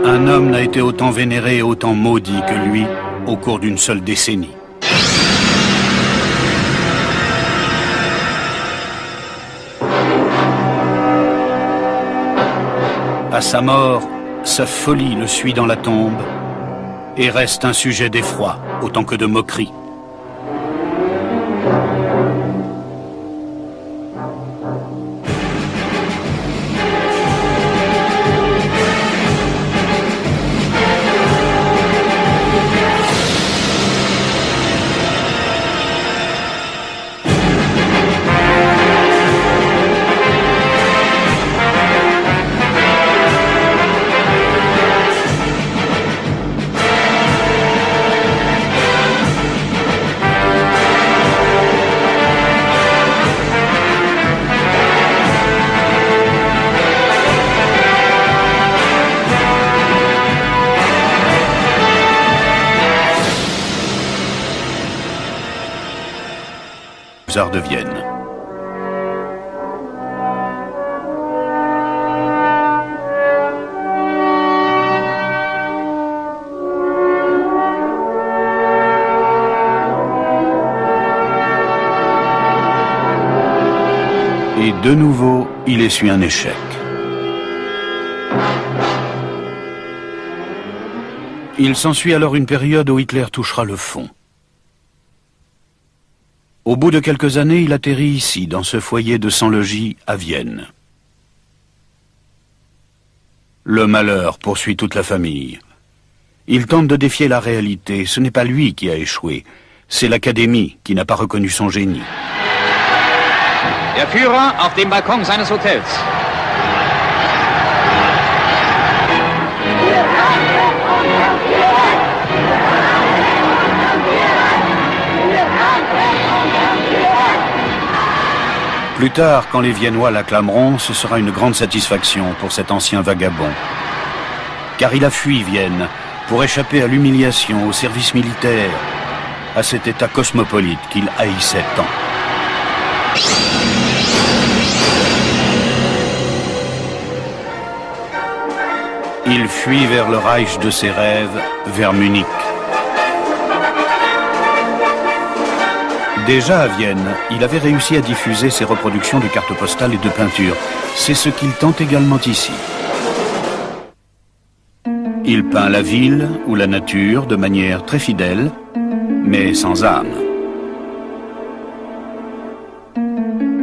un homme n'a été autant vénéré et autant maudit que lui au cours d'une seule décennie. À sa mort, sa folie le suit dans la tombe et reste un sujet d'effroi autant que de moquerie. De Vienne. de nouveau, il essuie un échec. Il s'ensuit alors une période où Hitler touchera le fond. Au bout de quelques années, il atterrit ici, dans ce foyer de sans-logis à Vienne. Le malheur poursuit toute la famille. Il tente de défier la réalité. Ce n'est pas lui qui a échoué, c'est l'Académie qui n'a pas reconnu son génie. Der Führer auf dem Balkon seines Hotels. Plus tard, quand les Viennois l'acclameront, ce sera une grande satisfaction pour cet ancien vagabond. Car il a fui Vienne pour échapper à l'humiliation, au service militaire, à cet état cosmopolite qu'il haïssait tant. Il fuit vers le Reich de ses rêves, vers Munich. Déjà à Vienne, il avait réussi à diffuser ses reproductions de cartes postales et de peintures. C'est ce qu'il tente également ici. Il peint la ville ou la nature de manière très fidèle, mais sans âme.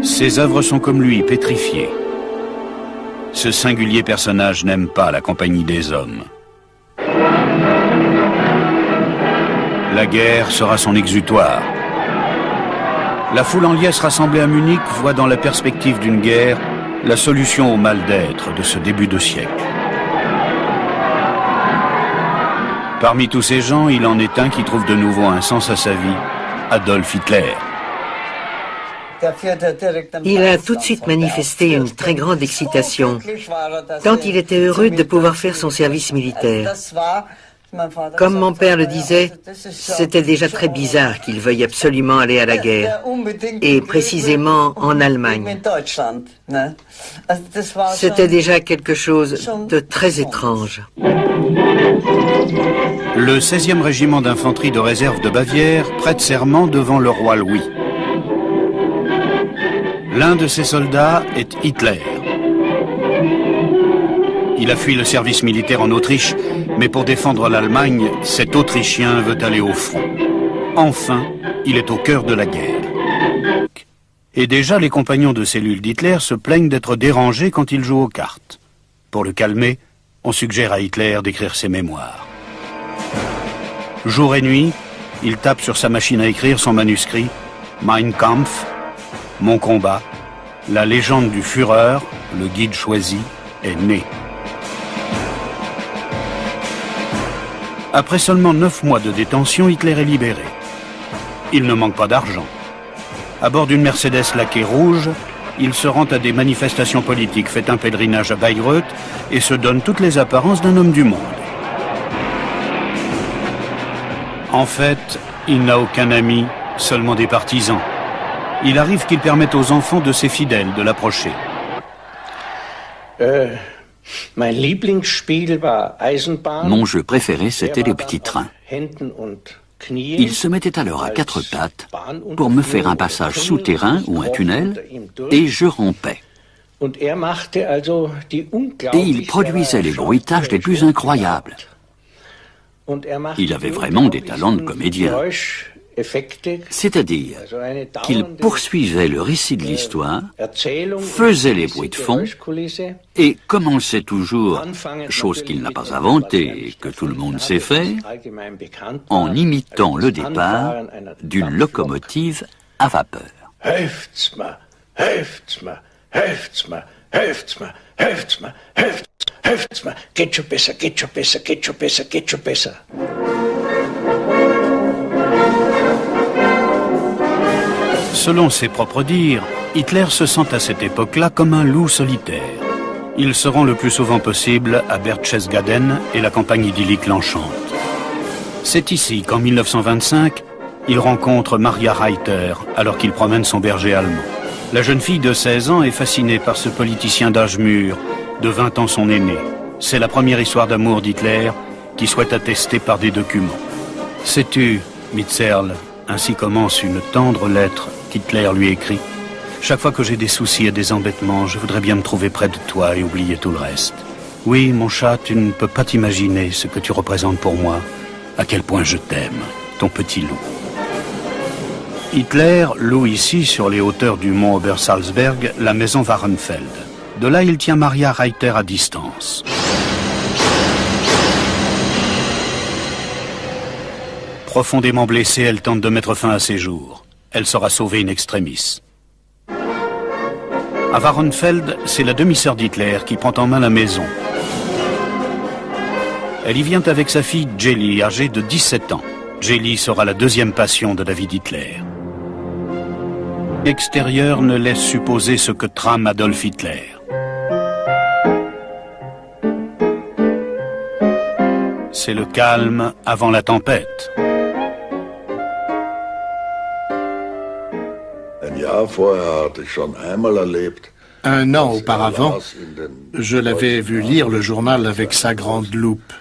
Ses œuvres sont comme lui, pétrifiées. Ce singulier personnage n'aime pas la compagnie des hommes. La guerre sera son exutoire. La foule en liesse rassemblée à Munich voit dans la perspective d'une guerre la solution au mal d'être de ce début de siècle. Parmi tous ces gens, il en est un qui trouve de nouveau un sens à sa vie, Adolf Hitler. Il a tout de suite manifesté une très grande excitation, tant il était heureux de pouvoir faire son service militaire. Comme mon père le disait, c'était déjà très bizarre qu'il veuille absolument aller à la guerre, et précisément en Allemagne. C'était déjà quelque chose de très étrange. Le 16e régiment d'infanterie de réserve de Bavière prête serment devant le roi Louis. L'un de ses soldats est Hitler. Il a fui le service militaire en Autriche, mais pour défendre l'Allemagne, cet Autrichien veut aller au front. Enfin, il est au cœur de la guerre. Et déjà, les compagnons de cellule d'Hitler se plaignent d'être dérangés quand il joue aux cartes. Pour le calmer, on suggère à Hitler d'écrire ses mémoires. Jour et nuit, il tape sur sa machine à écrire son manuscrit « Mein Kampf », Mon combat, la légende du Führer, le guide choisi, est née. Après seulement 9 mois de détention, Hitler est libéré. Il ne manque pas d'argent. À bord d'une Mercedes laquée rouge, il se rend à des manifestations politiques, fait un pèlerinage à Bayreuth et se donne toutes les apparences d'un homme du monde. En fait, il n'a aucun ami, seulement des partisans. Il arrive qu'il permette aux enfants de ses fidèles de l'approcher. Mon jeu préféré, c'était les petits trains. Il se mettait alors à 4 pattes pour me faire un passage souterrain ou un tunnel, et je rampais. Et il produisait les bruitages les plus incroyables. Il avait vraiment des talents de comédien. C'est-à-dire qu'il poursuivait le récit de l'histoire, faisait les bruits de fond et commençait toujours, chose qu'il n'a pas inventée et que tout le monde sait faire, en imitant le départ d'une locomotive à vapeur. Selon ses propres dires, Hitler se sent à cette époque-là comme un loup solitaire. Il se rend le plus souvent possible à Berchtesgaden et la campagne idyllique l'enchante. C'est ici qu'en 1925, il rencontre Maria Reiter alors qu'il promène son berger allemand. La jeune fille de 16 ans est fascinée par ce politicien d'âge mûr, de 20 ans son aîné. C'est la première histoire d'amour d'Hitler qui souhaite attester par des documents. Sais-tu, Mitzerl, ainsi commence une tendre lettre qu'Hitler lui écrit. Chaque fois que j'ai des soucis et des embêtements, je voudrais bien me trouver près de toi et oublier tout le reste. Oui, mon chat, tu ne peux pas t'imaginer ce que tu représentes pour moi, à quel point je t'aime, ton petit loup. Hitler loue ici, sur les hauteurs du mont Obersalzberg, la maison Wahrenfeld. De là, il tient Maria Reiter à distance. Profondément blessée, elle tente de mettre fin à ses jours. Elle sera sauvée in extremis. À Wahrenfeld, c'est la demi-sœur d'Hitler qui prend en main la maison. Elle y vient avec sa fille Jelly, âgée de 17 ans. Jelly sera la deuxième passion de David Hitler. L'extérieur ne laisse supposer ce que trame Adolf Hitler. C'est le calme avant la tempête. Un an auparavant, je l'avais vu lire le journal avec sa grande loupe.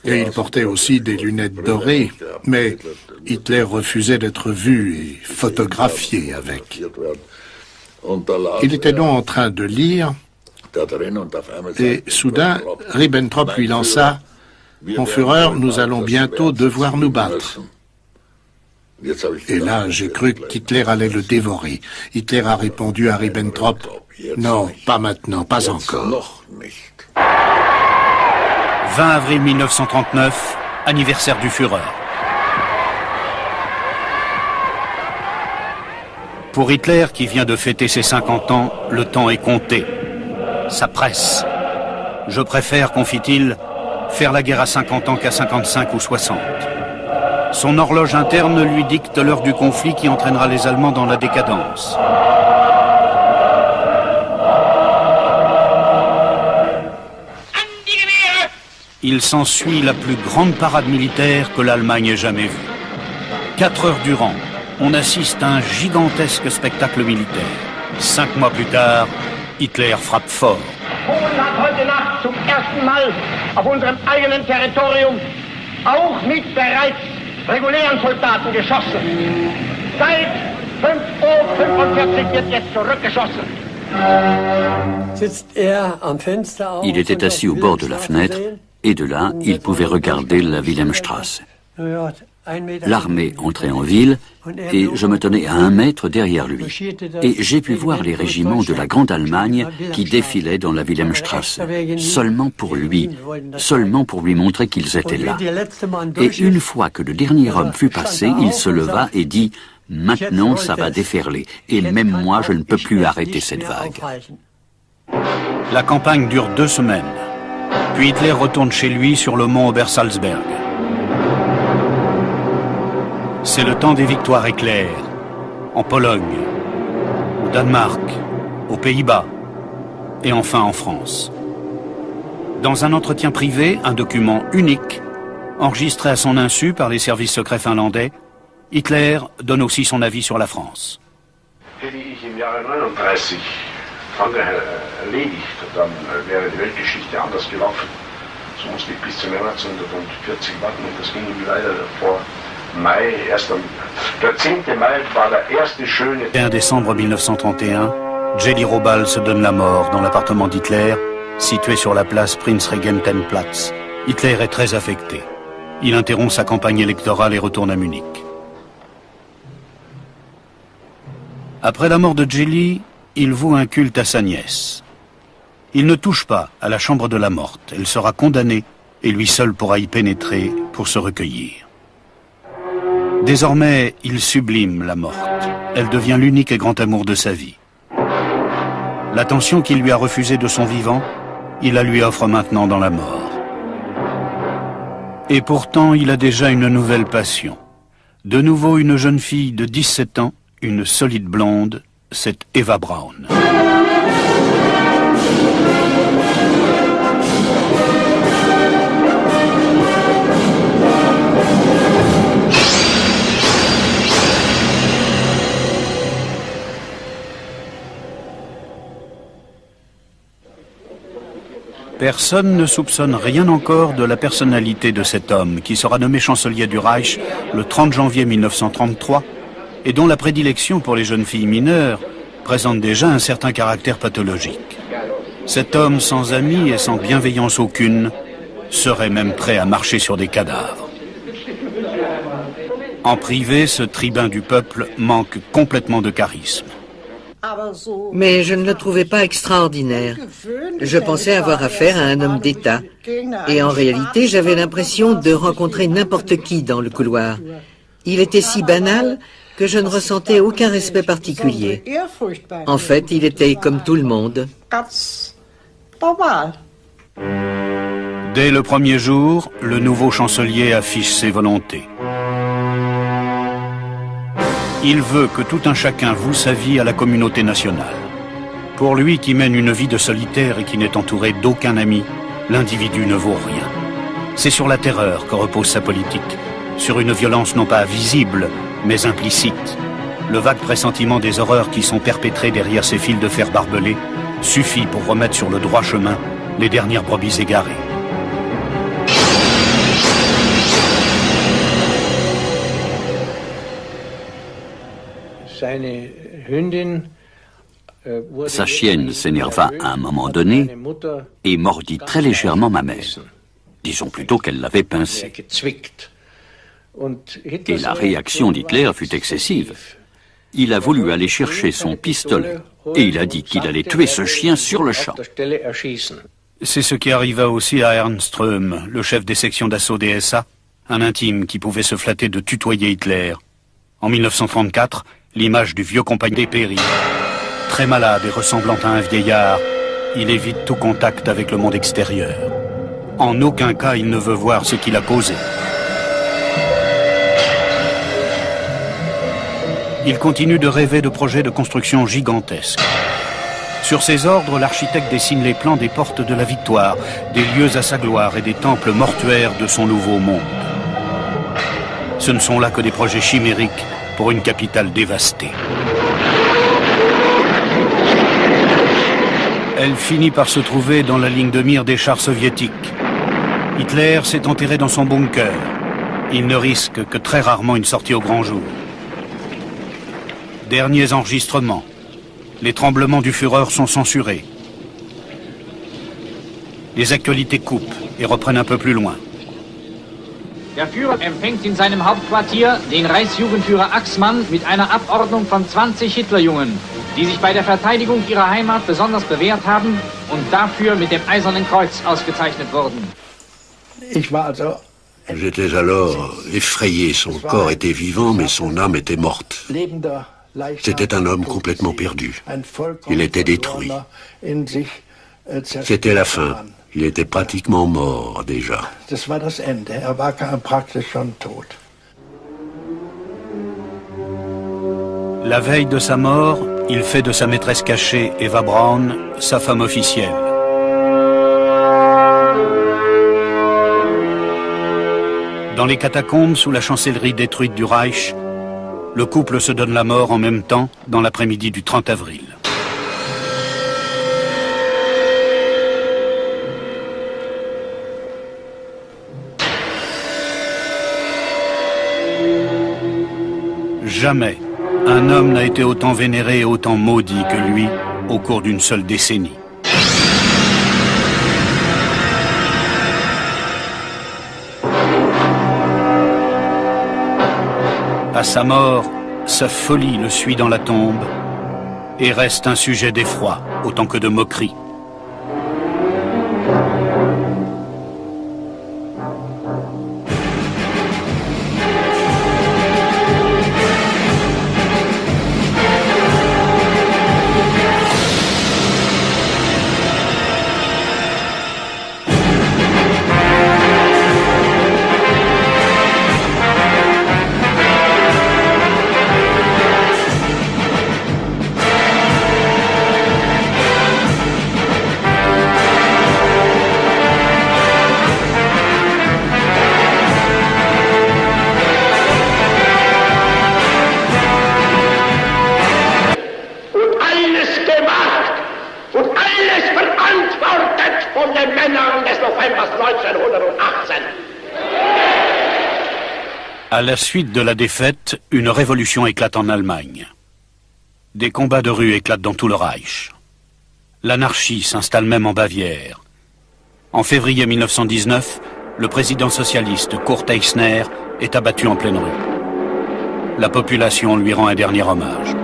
Et il portait aussi des lunettes dorées, mais Hitler refusait d'être vu et photographié avec. Il était donc en train de lire, et soudain, Ribbentrop lui lança « Mon Führer, nous allons bientôt devoir nous battre ». Et là, j'ai cru qu'Hitler allait le dévorer. Hitler a répondu à Ribbentrop « Non, pas maintenant, pas encore ». 20 avril 1939, anniversaire du Führer. Pour Hitler, qui vient de fêter ses 50 ans, le temps est compté. Ça presse. Je préfère, confie-t-il, faire la guerre à 50 ans qu'à 55 ou 60. Son horloge interne lui dicte l'heure du conflit qui entraînera les Allemands dans la décadence. Il s'ensuit la plus grande parade militaire que l'Allemagne ait jamais vue. 4 heures durant, on assiste à un gigantesque spectacle militaire. 5 mois plus tard, Hitler frappe fort. Polen hat heute Nacht zum ersten Mal auf unserem eigenen Territorium auch mit bereits regulären Soldaten geschossen. Seit 5:45 Uhr wird jetzt zurückgeschossen. Il était assis au bord de la fenêtre et de là, il pouvait regarder la Wilhelmstrasse. L'armée entrait en ville et je me tenais à 1 mètre derrière lui. Et j'ai pu voir les régiments de la Grande Allemagne qui défilaient dans la Wilhelmstrasse, seulement pour lui montrer qu'ils étaient là. Et une fois que le dernier homme fut passé, il se leva et dit « Maintenant, ça va déferler, et même moi, je ne peux plus arrêter cette vague. » La campagne dure 2 semaines. Puis Hitler retourne chez lui sur le mont Obersalzberg. C'est le temps des victoires éclairs, en Pologne, au Danemark, aux Pays-Bas et enfin en France. Dans un entretien privé, un document unique, enregistré à son insu par les services secrets finlandais, Hitler donne aussi son avis sur la France. Hätte ich im Jahre 39 Frankreich erledigt, dann wäre die Weltgeschichte anders gelaufen. So musste ich bis zum 1940 warten und das ging ihm leider vor Mai, erst der 10. Mai war der erste schöne... 1 décembre 1931, Jelly Robal se donne la mort dans l'appartement d'Hitler, situé sur la place Prinzregentenplatz. Hitler est très affecté. Il interrompt sa campagne électorale et retourne à Munich. Après la mort de Jelly, il voue un culte à sa nièce. Il ne touche pas à la chambre de la morte. Elle sera condamnée et lui seul pourra y pénétrer pour se recueillir. Désormais, il sublime la morte. Elle devient l'unique et grand amour de sa vie. L'attention qu'il lui a refusée de son vivant, il la lui offre maintenant dans la mort. Et pourtant, il a déjà une nouvelle passion. De nouveau, une jeune fille de 17 ans, une solide blonde, c'est Eva Braun. Personne ne soupçonne rien encore de la personnalité de cet homme qui sera nommé chancelier du Reich le 30 janvier 1933 et dont la prédilection pour les jeunes filles mineures présente déjà un certain caractère pathologique. Cet homme sans amis et sans bienveillance aucune serait même prêt à marcher sur des cadavres. En privé, ce tribun du peuple manque complètement de charisme. Mais je ne le trouvais pas extraordinaire. Je pensais avoir affaire à un homme d'État. Et en réalité, j'avais l'impression de rencontrer n'importe qui dans le couloir. Il était si banal que je ne ressentais aucun respect particulier. En fait, il était comme tout le monde. Dès le premier jour, le nouveau chancelier affiche ses volontés. Il veut que tout un chacun voue sa vie à la communauté nationale. Pour lui qui mène une vie de solitaire et qui n'est entouré d'aucun ami, l'individu ne vaut rien. C'est sur la terreur que repose sa politique, sur une violence non pas visible, mais implicite. Le vague pressentiment des horreurs qui sont perpétrées derrière ces fils de fer barbelés suffit pour remettre sur le droit chemin les dernières brebis égarées. Sa chienne s'énerva à un moment donné et mordit très légèrement ma mère. Disons plutôt qu'elle l'avait pincée. Et la réaction d'Hitler fut excessive. Il a voulu aller chercher son pistolet et il a dit qu'il allait tuer ce chien sur le champ. C'est ce qui arriva aussi à Ernst Röhm, le chef des sections d'assaut des SA, un intime qui pouvait se flatter de tutoyer Hitler. En 1934, l'image du vieux compagnon dépérit. Très malade et ressemblant à un vieillard, il évite tout contact avec le monde extérieur. En aucun cas, il ne veut voir ce qu'il a causé. Il continue de rêver de projets de construction gigantesques. Sur ses ordres, l'architecte dessine les plans des portes de la victoire, des lieux à sa gloire et des temples mortuaires de son nouveau monde. Ce ne sont là que des projets chimériques pour une capitale dévastée. Elle finit par se trouver dans la ligne de mire des chars soviétiques. Hitler s'est enterré dans son bunker. Il ne risque que très rarement une sortie au grand jour. Derniers enregistrements. Les tremblements du Führer sont censurés. Les actualités coupent et reprennent un peu plus loin. Der Führer empfängt in seinem Hauptquartier den Reichsjugendführer Axmann mit einer Abordnung von 20 Hitlerjungen, die sich bei der Verteidigung ihrer Heimat besonders bewährt haben und dafür mit dem Eisernen Kreuz ausgezeichnet wurden. J'étais alors effrayé. Son corps était vivant, mais son âme était morte. C'était un homme complètement perdu. Il était détruit. C'était la fin. Il était pratiquement mort déjà. La veille de sa mort, il fait de sa maîtresse cachée, Eva Braun, sa femme officielle. Dans les catacombes, sous la chancellerie détruite du Reich, le couple se donne la mort en même temps, dans l'après-midi du 30 avril. Jamais un homme n'a été autant vénéré et autant maudit que lui au cours d'une seule décennie. À sa mort, sa folie le suit dans la tombe et reste un sujet d'effroi autant que de moquerie. À la suite de la défaite, une révolution éclate en Allemagne. Des combats de rue éclatent dans tout le Reich. L'anarchie s'installe même en Bavière. En février 1919, le président socialiste Kurt Eisner est abattu en pleine rue. La population lui rend un dernier hommage.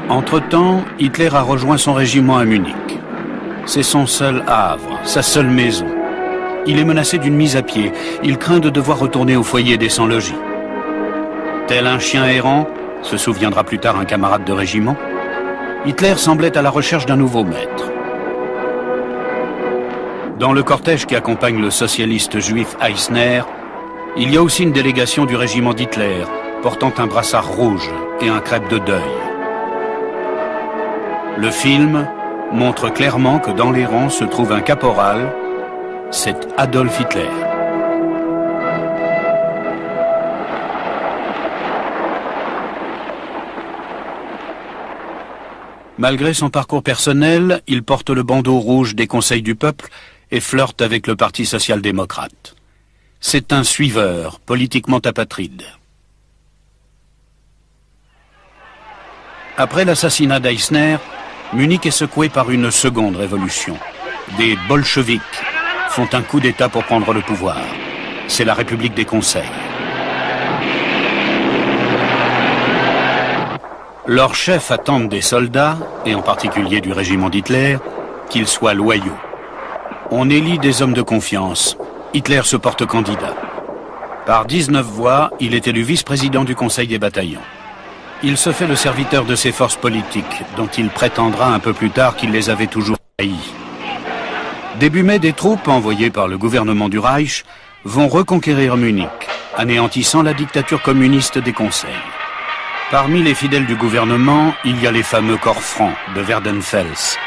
Entre-temps, Hitler a rejoint son régiment à Munich. C'est son seul havre, sa seule maison. Il est menacé d'une mise à pied. Il craint de devoir retourner au foyer des sans-logis. Tel un chien errant, se souviendra plus tard un camarade de régiment, Hitler semblait à la recherche d'un nouveau maître. Dans le cortège qui accompagne le socialiste juif Eisner, il y a aussi une délégation du régiment d'Hitler, portant un brassard rouge et un crêpe de deuil. Le film montre clairement que dans les rangs se trouve un caporal, c'est Adolf Hitler. Malgré son parcours personnel, il porte le bandeau rouge des conseils du peuple et flirte avec le Parti social-démocrate. C'est un suiveur, politiquement apatride. Après l'assassinat d'Eisner, Munich est secoué par une seconde révolution. Des bolcheviks font un coup d'État pour prendre le pouvoir. C'est la République des conseils. Leurs chefs attendent des soldats, et en particulier du régiment d'Hitler, qu'ils soient loyaux. On élit des hommes de confiance. Hitler se porte candidat. Par 19 voix, il est élu vice-président du Conseil des bataillons. Il se fait le serviteur de ses forces politiques, dont il prétendra un peu plus tard qu'il les avait toujours trahis. Début mai, des troupes envoyées par le gouvernement du Reich vont reconquérir Munich, anéantissant la dictature communiste des conseils. Parmi les fidèles du gouvernement, il y a les fameux corps francs de Werdenfels.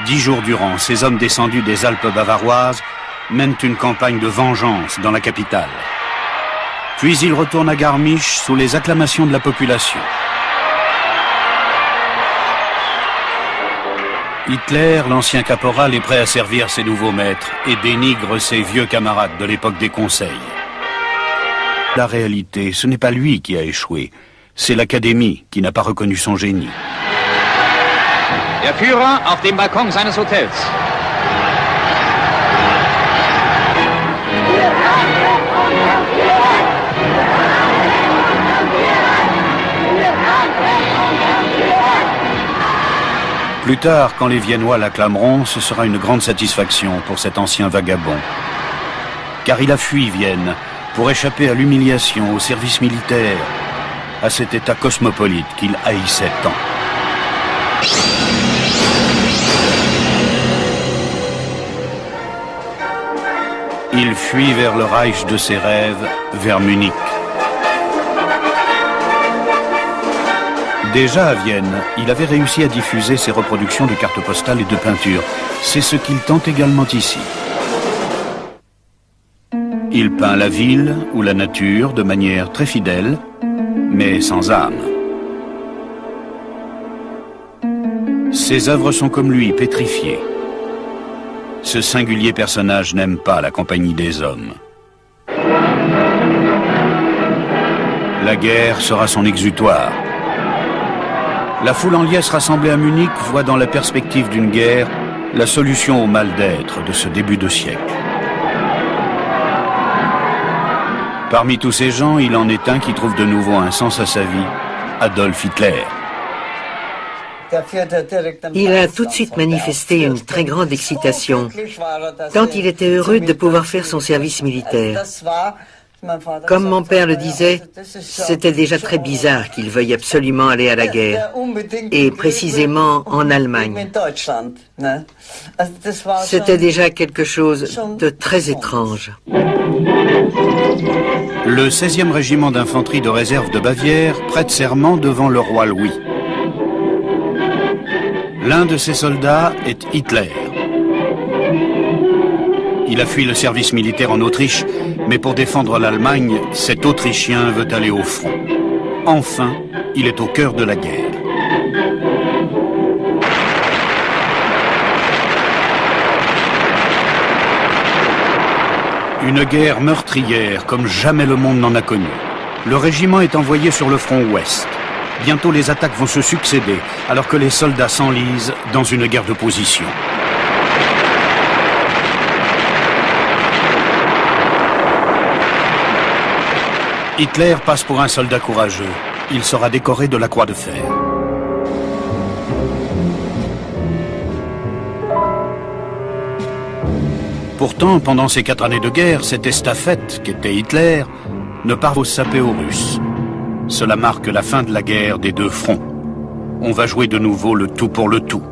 10 jours durant, ces hommes descendus des Alpes bavaroises mènent une campagne de vengeance dans la capitale. Puis ils retournent à Garmisch sous les acclamations de la population. Hitler, l'ancien caporal, est prêt à servir ses nouveaux maîtres et dénigre ses vieux camarades de l'époque des conseils. La réalité, ce n'est pas lui qui a échoué, c'est l'Académie qui n'a pas reconnu son génie. Der Führer auf dem Balkon seines Hotels. Plus tard, quand les Viennois l'acclameront, ce sera une grande satisfaction pour cet ancien vagabond. Car il a fui Vienne pour échapper à l'humiliation, au service militaire, à cet état cosmopolite qu'il haïssait tant. Il fuit vers le Reich de ses rêves, vers Munich. Déjà à Vienne, il avait réussi à diffuser ses reproductions de cartes postales et de peintures. C'est ce qu'il tente également ici. Il peint la ville ou la nature de manière très fidèle, mais sans âme. Ses œuvres sont comme lui, pétrifiées. Ce singulier personnage n'aime pas la compagnie des hommes. La guerre sera son exutoire. La foule en liesse rassemblée à Munich voit dans la perspective d'une guerre la solution au mal d'être de ce début de siècle. Parmi tous ces gens, il en est un qui trouve de nouveau un sens à sa vie, Adolf Hitler. Il a tout de suite manifesté une très grande excitation, tant il était heureux de pouvoir faire son service militaire. Comme mon père le disait, c'était déjà très bizarre qu'il veuille absolument aller à la guerre, et précisément en Allemagne. C'était déjà quelque chose de très étrange. Le 16e régiment d'infanterie de réserve de Bavière prête serment devant le roi Louis. L'un de ses soldats est Hitler. Il a fui le service militaire en Autriche Mais pour défendre l'Allemagne, cet Autrichien veut aller au front. Enfin, il est au cœur de la guerre. Une guerre meurtrière comme jamais le monde n'en a connu. Le régiment est envoyé sur le front ouest. Bientôt les attaques vont se succéder, alors que les soldats s'enlisent dans une guerre de position. Hitler passe pour un soldat courageux. Il sera décoré de la Croix de fer. Pourtant, pendant ces 4 années de guerre, cette estafette, qu'était Hitler, ne parvient saper aux Russes. Cela marque la fin de la guerre des 2 fronts. On va jouer de nouveau le tout pour le tout.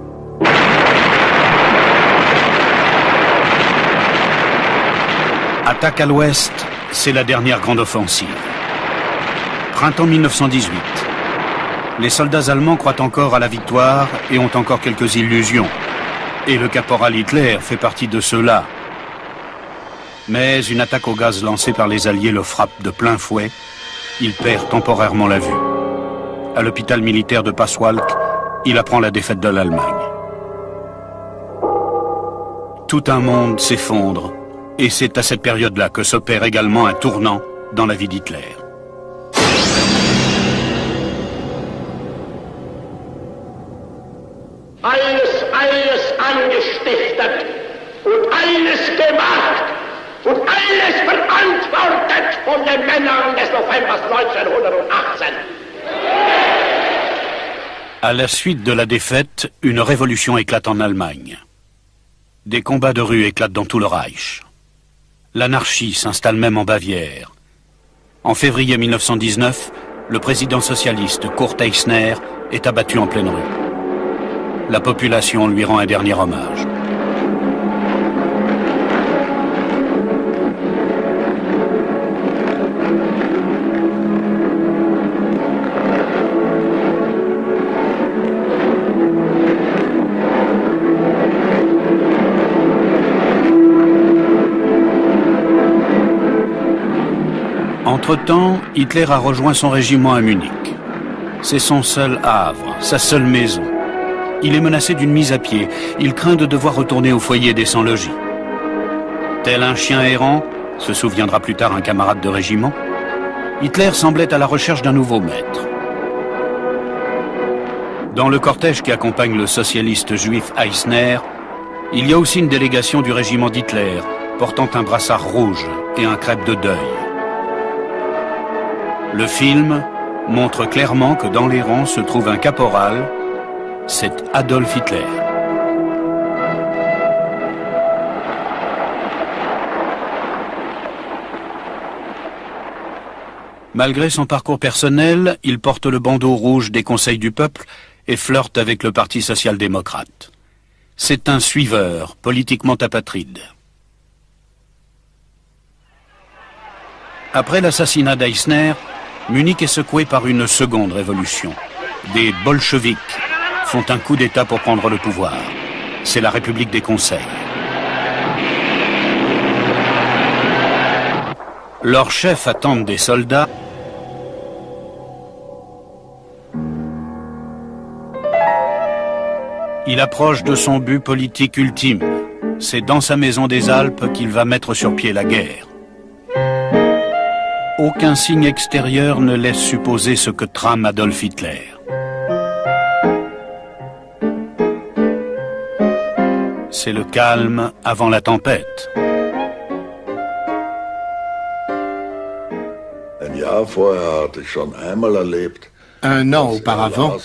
Attaque à l'ouest, c'est la dernière grande offensive. Printemps 1918. Les soldats allemands croient encore à la victoire et ont encore quelques illusions. Et le caporal Hitler fait partie de ceux-là. Mais une attaque au gaz lancée par les Alliés le frappe de plein fouet. Il perd temporairement la vue. À l'hôpital militaire de Paswalk, il apprend la défaite de l'Allemagne. Tout un monde s'effondre. Et c'est à cette période-là que s'opère également un tournant dans la vie d'Hitler. Alles angestiftet und alles gemacht und alles verantwortet von den Männern des Novembers 1918. À la suite de la défaite, une révolution éclate en Allemagne. Des combats de rue éclatent dans tout le Reich. L'anarchie s'installe même en Bavière. En février 1919, le président socialiste Kurt Eisner est abattu en pleine rue. La population lui rend un dernier hommage. Entre-temps, Hitler a rejoint son régiment à Munich. C'est son seul havre, sa seule maison. Il est menacé d'une mise à pied. Il craint de devoir retourner au foyer des sans-logis. Tel un chien errant, se souviendra plus tard un camarade de régiment, Hitler semblait à la recherche d'un nouveau maître. Dans le cortège qui accompagne le socialiste juif Eisner, il y a aussi une délégation du régiment d'Hitler, portant un brassard rouge et un crêpe de deuil. Le film montre clairement que dans les rangs se trouve un caporal, c'est Adolf Hitler. Malgré son parcours personnel, il porte le bandeau rouge des conseils du peuple et flirte avec le Parti social-démocrate. C'est un suiveur, politiquement apatride. Après l'assassinat d'Eisner, Munich est secoué par une seconde révolution. Des bolcheviks font un coup d'État pour prendre le pouvoir. C'est la République des conseils. Leurs chefs attendent des soldats. Il approche de son but politique ultime. C'est dans sa maison des Alpes qu'il va mettre sur pied la guerre. Aucun signe extérieur ne laisse supposer ce que trame Adolf Hitler. C'est le calme avant la tempête. Un an auparavant,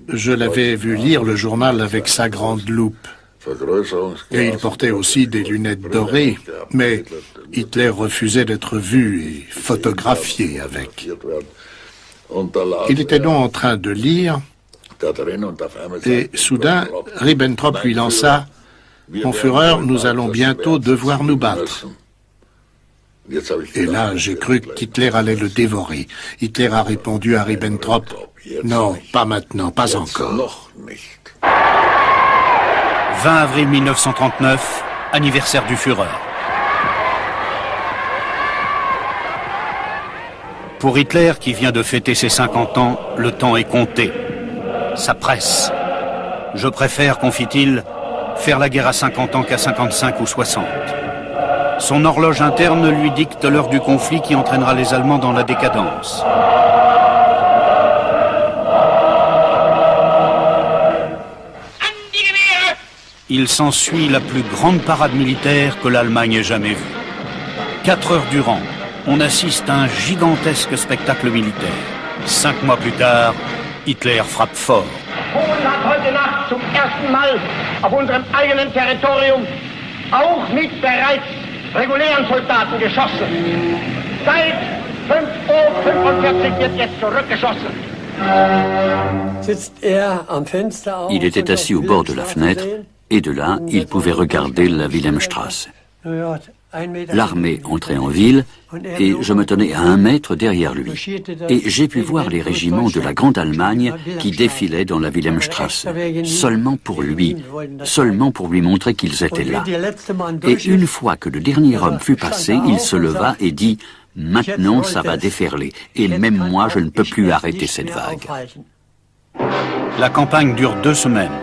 je l'avais vu lire le journal avec sa grande loupe. Et il portait aussi des lunettes dorées, mais Hitler refusait d'être vu et photographié avec. Il était donc en train de lire, et soudain, Ribbentrop lui lança « Mon Führer, nous allons bientôt devoir nous battre ». Et là, j'ai cru qu'Hitler allait le dévorer. Hitler a répondu à Ribbentrop « Non, pas maintenant, pas encore ». 20 avril 1939, anniversaire du Führer. Pour Hitler, qui vient de fêter ses 50 ans, le temps est compté. Ça presse. Je préfère, confie-t-il, faire la guerre à 50 ans qu'à 55 ou 60. Son horloge interne lui dicte l'heure du conflit qui entraînera les Allemands dans la décadence. Il s'ensuit la plus grande parade militaire que l'Allemagne ait jamais vue. 4 heures durant, on assiste à un gigantesque spectacle militaire. 5 mois plus tard, Hitler frappe fort. Polen hat heute Nacht zum ersten Mal auf unserem eigenen Territorium auch mit bereits regulären Soldaten geschossen. Seit 5:45 Uhr wird jetzt zurückgeschossen. Il était assis au bord de la fenêtre et de là, il pouvait regarder la Wilhelmstrasse. L'armée entrait en ville et je me tenais à 1 mètre derrière lui. Et j'ai pu voir les régiments de la Grande Allemagne qui défilaient dans la Wilhelmstrasse, seulement pour lui montrer qu'ils étaient là. Et une fois que le dernier homme fut passé, il se leva et dit « Maintenant, ça va déferler, et même moi, je ne peux plus arrêter cette vague. » La campagne dure 2 semaines.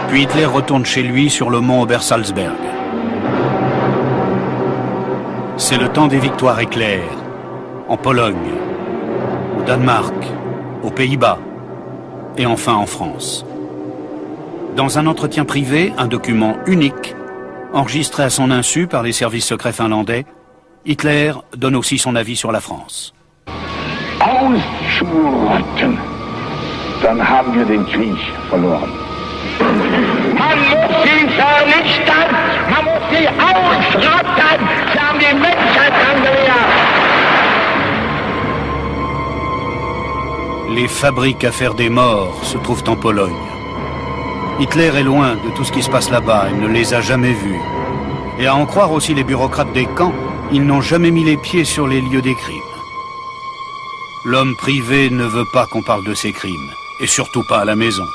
Puis Hitler retourne chez lui sur le mont Obersalzberg. C'est le temps des victoires éclairs, en Pologne, au Danemark, aux Pays-Bas et enfin en France. Dans un entretien privé, un document unique, enregistré à son insu par les services secrets finlandais, Hitler donne aussi son avis sur la France. Ausschrotten, dann haben wir den Krieg verloren. Man muss ihn vernichten, man muss sie ausschrotten, sie haben die Menschheit angelehrt. Les fabriques à faire des morts se trouvent en Pologne. Hitler est loin de tout ce qui se passe là-bas, il ne les a jamais vus. Et à en croire aussi les bureaucrates des camps, ils n'ont jamais mis les pieds sur les lieux des crimes. L'homme privé ne veut pas qu'on parle de ses crimes, et surtout pas à la maison.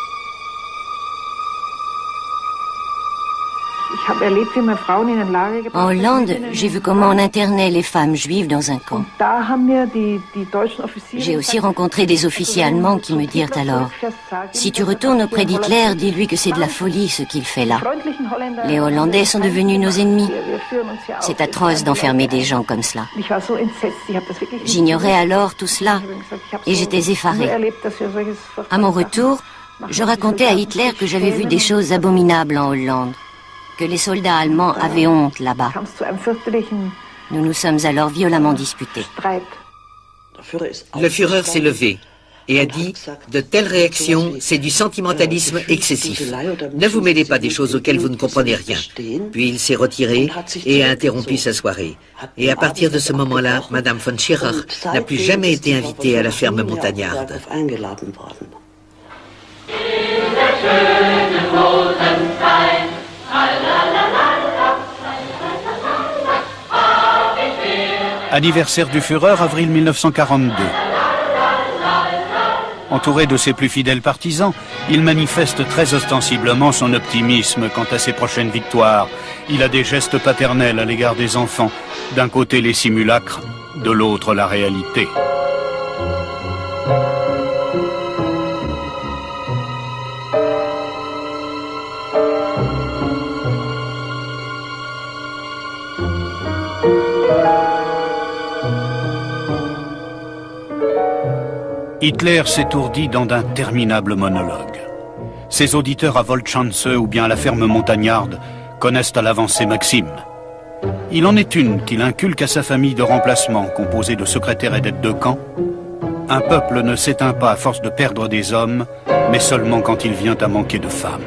En Hollande, j'ai vu comment on internait les femmes juives dans un camp. J'ai aussi rencontré des officiers allemands qui me dirent alors « Si tu retournes auprès d'Hitler, dis-lui que c'est de la folie ce qu'il fait là. Les Hollandais sont devenus nos ennemis. C'est atroce d'enfermer des gens comme cela. » J'ignorais alors tout cela et j'étais effarée. À mon retour, je racontais à Hitler que j'avais vu des choses abominables en Hollande, que les soldats allemands avaient honte là-bas. Nous nous sommes alors violemment disputés. Le Führer s'est levé et a dit « De telles réactions, c'est du sentimentalisme excessif. Ne vous mêlez pas des choses auxquelles vous ne comprenez rien. » Puis il s'est retiré et a interrompu sa soirée. Et à partir de ce moment-là, Madame von Schirach n'a plus jamais été invitée à la ferme montagnarde. Anniversaire du Führer, avril 1942. Entouré de ses plus fidèles partisans, il manifeste très ostensiblement son optimisme quant à ses prochaines victoires. Il a des gestes paternels à l'égard des enfants. D'un côté les simulacres, de l'autre la réalité. Hitler s'étourdit dans d'interminables monologues. Ses auditeurs à Woltschanze ou bien à la ferme montagnarde connaissent à l'avance ses maximes. Il en est une qu'il inculque à sa famille de remplacement, composée de secrétaires et d'aides de camp. Un peuple ne s'éteint pas à force de perdre des hommes, mais seulement quand il vient à manquer de femmes.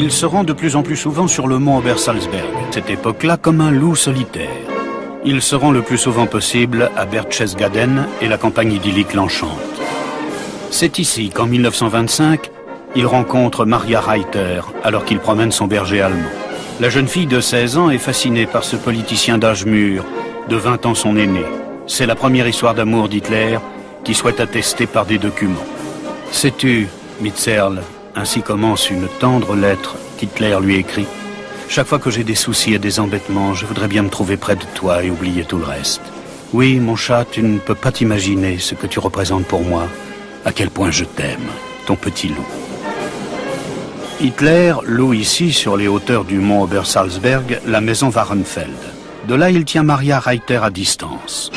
Il se rend de plus en plus souvent sur le mont Obersalzberg, cette époque-là comme un loup solitaire. Il se rend le plus souvent possible à Berchtesgaden et la campagne idyllique l'enchante. C'est ici qu'en 1925, il rencontre Maria Reiter alors qu'il promène son berger allemand. La jeune fille de 16 ans est fascinée par ce politicien d'âge mûr, de 20 ans son aîné. C'est la première histoire d'amour d'Hitler qui soit attestée par des documents. Sais-tu, Mitserl, ainsi commence une tendre lettre qu'Hitler lui écrit. Chaque fois que j'ai des soucis et des embêtements, je voudrais bien me trouver près de toi et oublier tout le reste. Oui, mon chat, tu ne peux pas t'imaginer ce que tu représentes pour moi, à quel point je t'aime, ton petit loup. Hitler loue ici, sur les hauteurs du mont Obersalzberg, la maison Wahrenfeld. De là, il tient Maria Reiter à distance.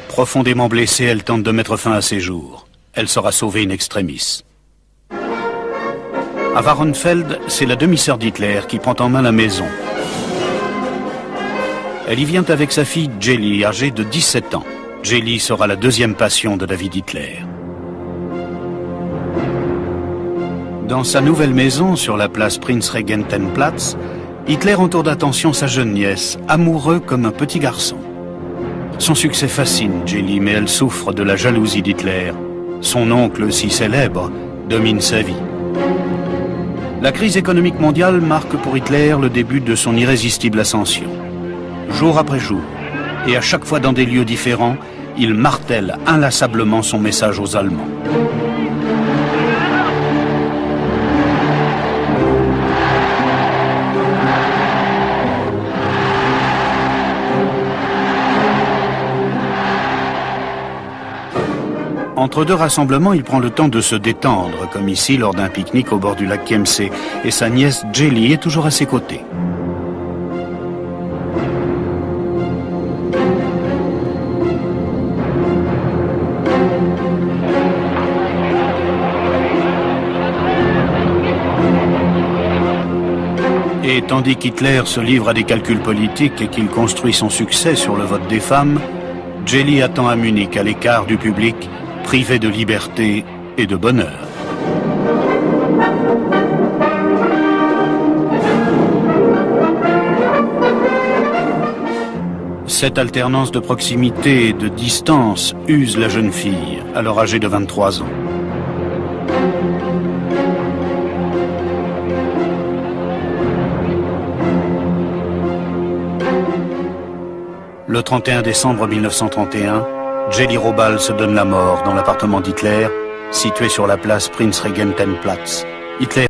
Profondément blessée, elle tente de mettre fin à ses jours. Elle sera sauvée in extremis. À Wahrenfeld, c'est la demi-sœur d'Hitler qui prend en main la maison. Elle y vient avec sa fille Jelly, âgée de 17 ans. Jelly sera la deuxième passion de David Hitler. Dans sa nouvelle maison, sur la place Prinzregentenplatz, Hitler entoure d'attention sa jeune nièce, amoureux comme un petit garçon. Son succès fascine Jelly, mais elle souffre de la jalousie d'Hitler. Son oncle, si célèbre, domine sa vie. La crise économique mondiale marque pour Hitler le début de son irrésistible ascension. Jour après jour, et à chaque fois dans des lieux différents, il martèle inlassablement son message aux Allemands. Entre deux rassemblements, il prend le temps de se détendre, comme ici lors d'un pique-nique au bord du lac Chiemsee, et sa nièce Jelly est toujours à ses côtés. Et tandis qu'Hitler se livre à des calculs politiques et qu'il construit son succès sur le vote des femmes, Jelly attend à Munich, à l'écart du public, privé de liberté et de bonheur. Cette alternance de proximité et de distance use la jeune fille, alors âgée de 23 ans. Le 31 décembre 1931, Jelly Robal se donne la mort dans l'appartement d'Hitler, situé sur la place Prinzregentenplatz. Hitler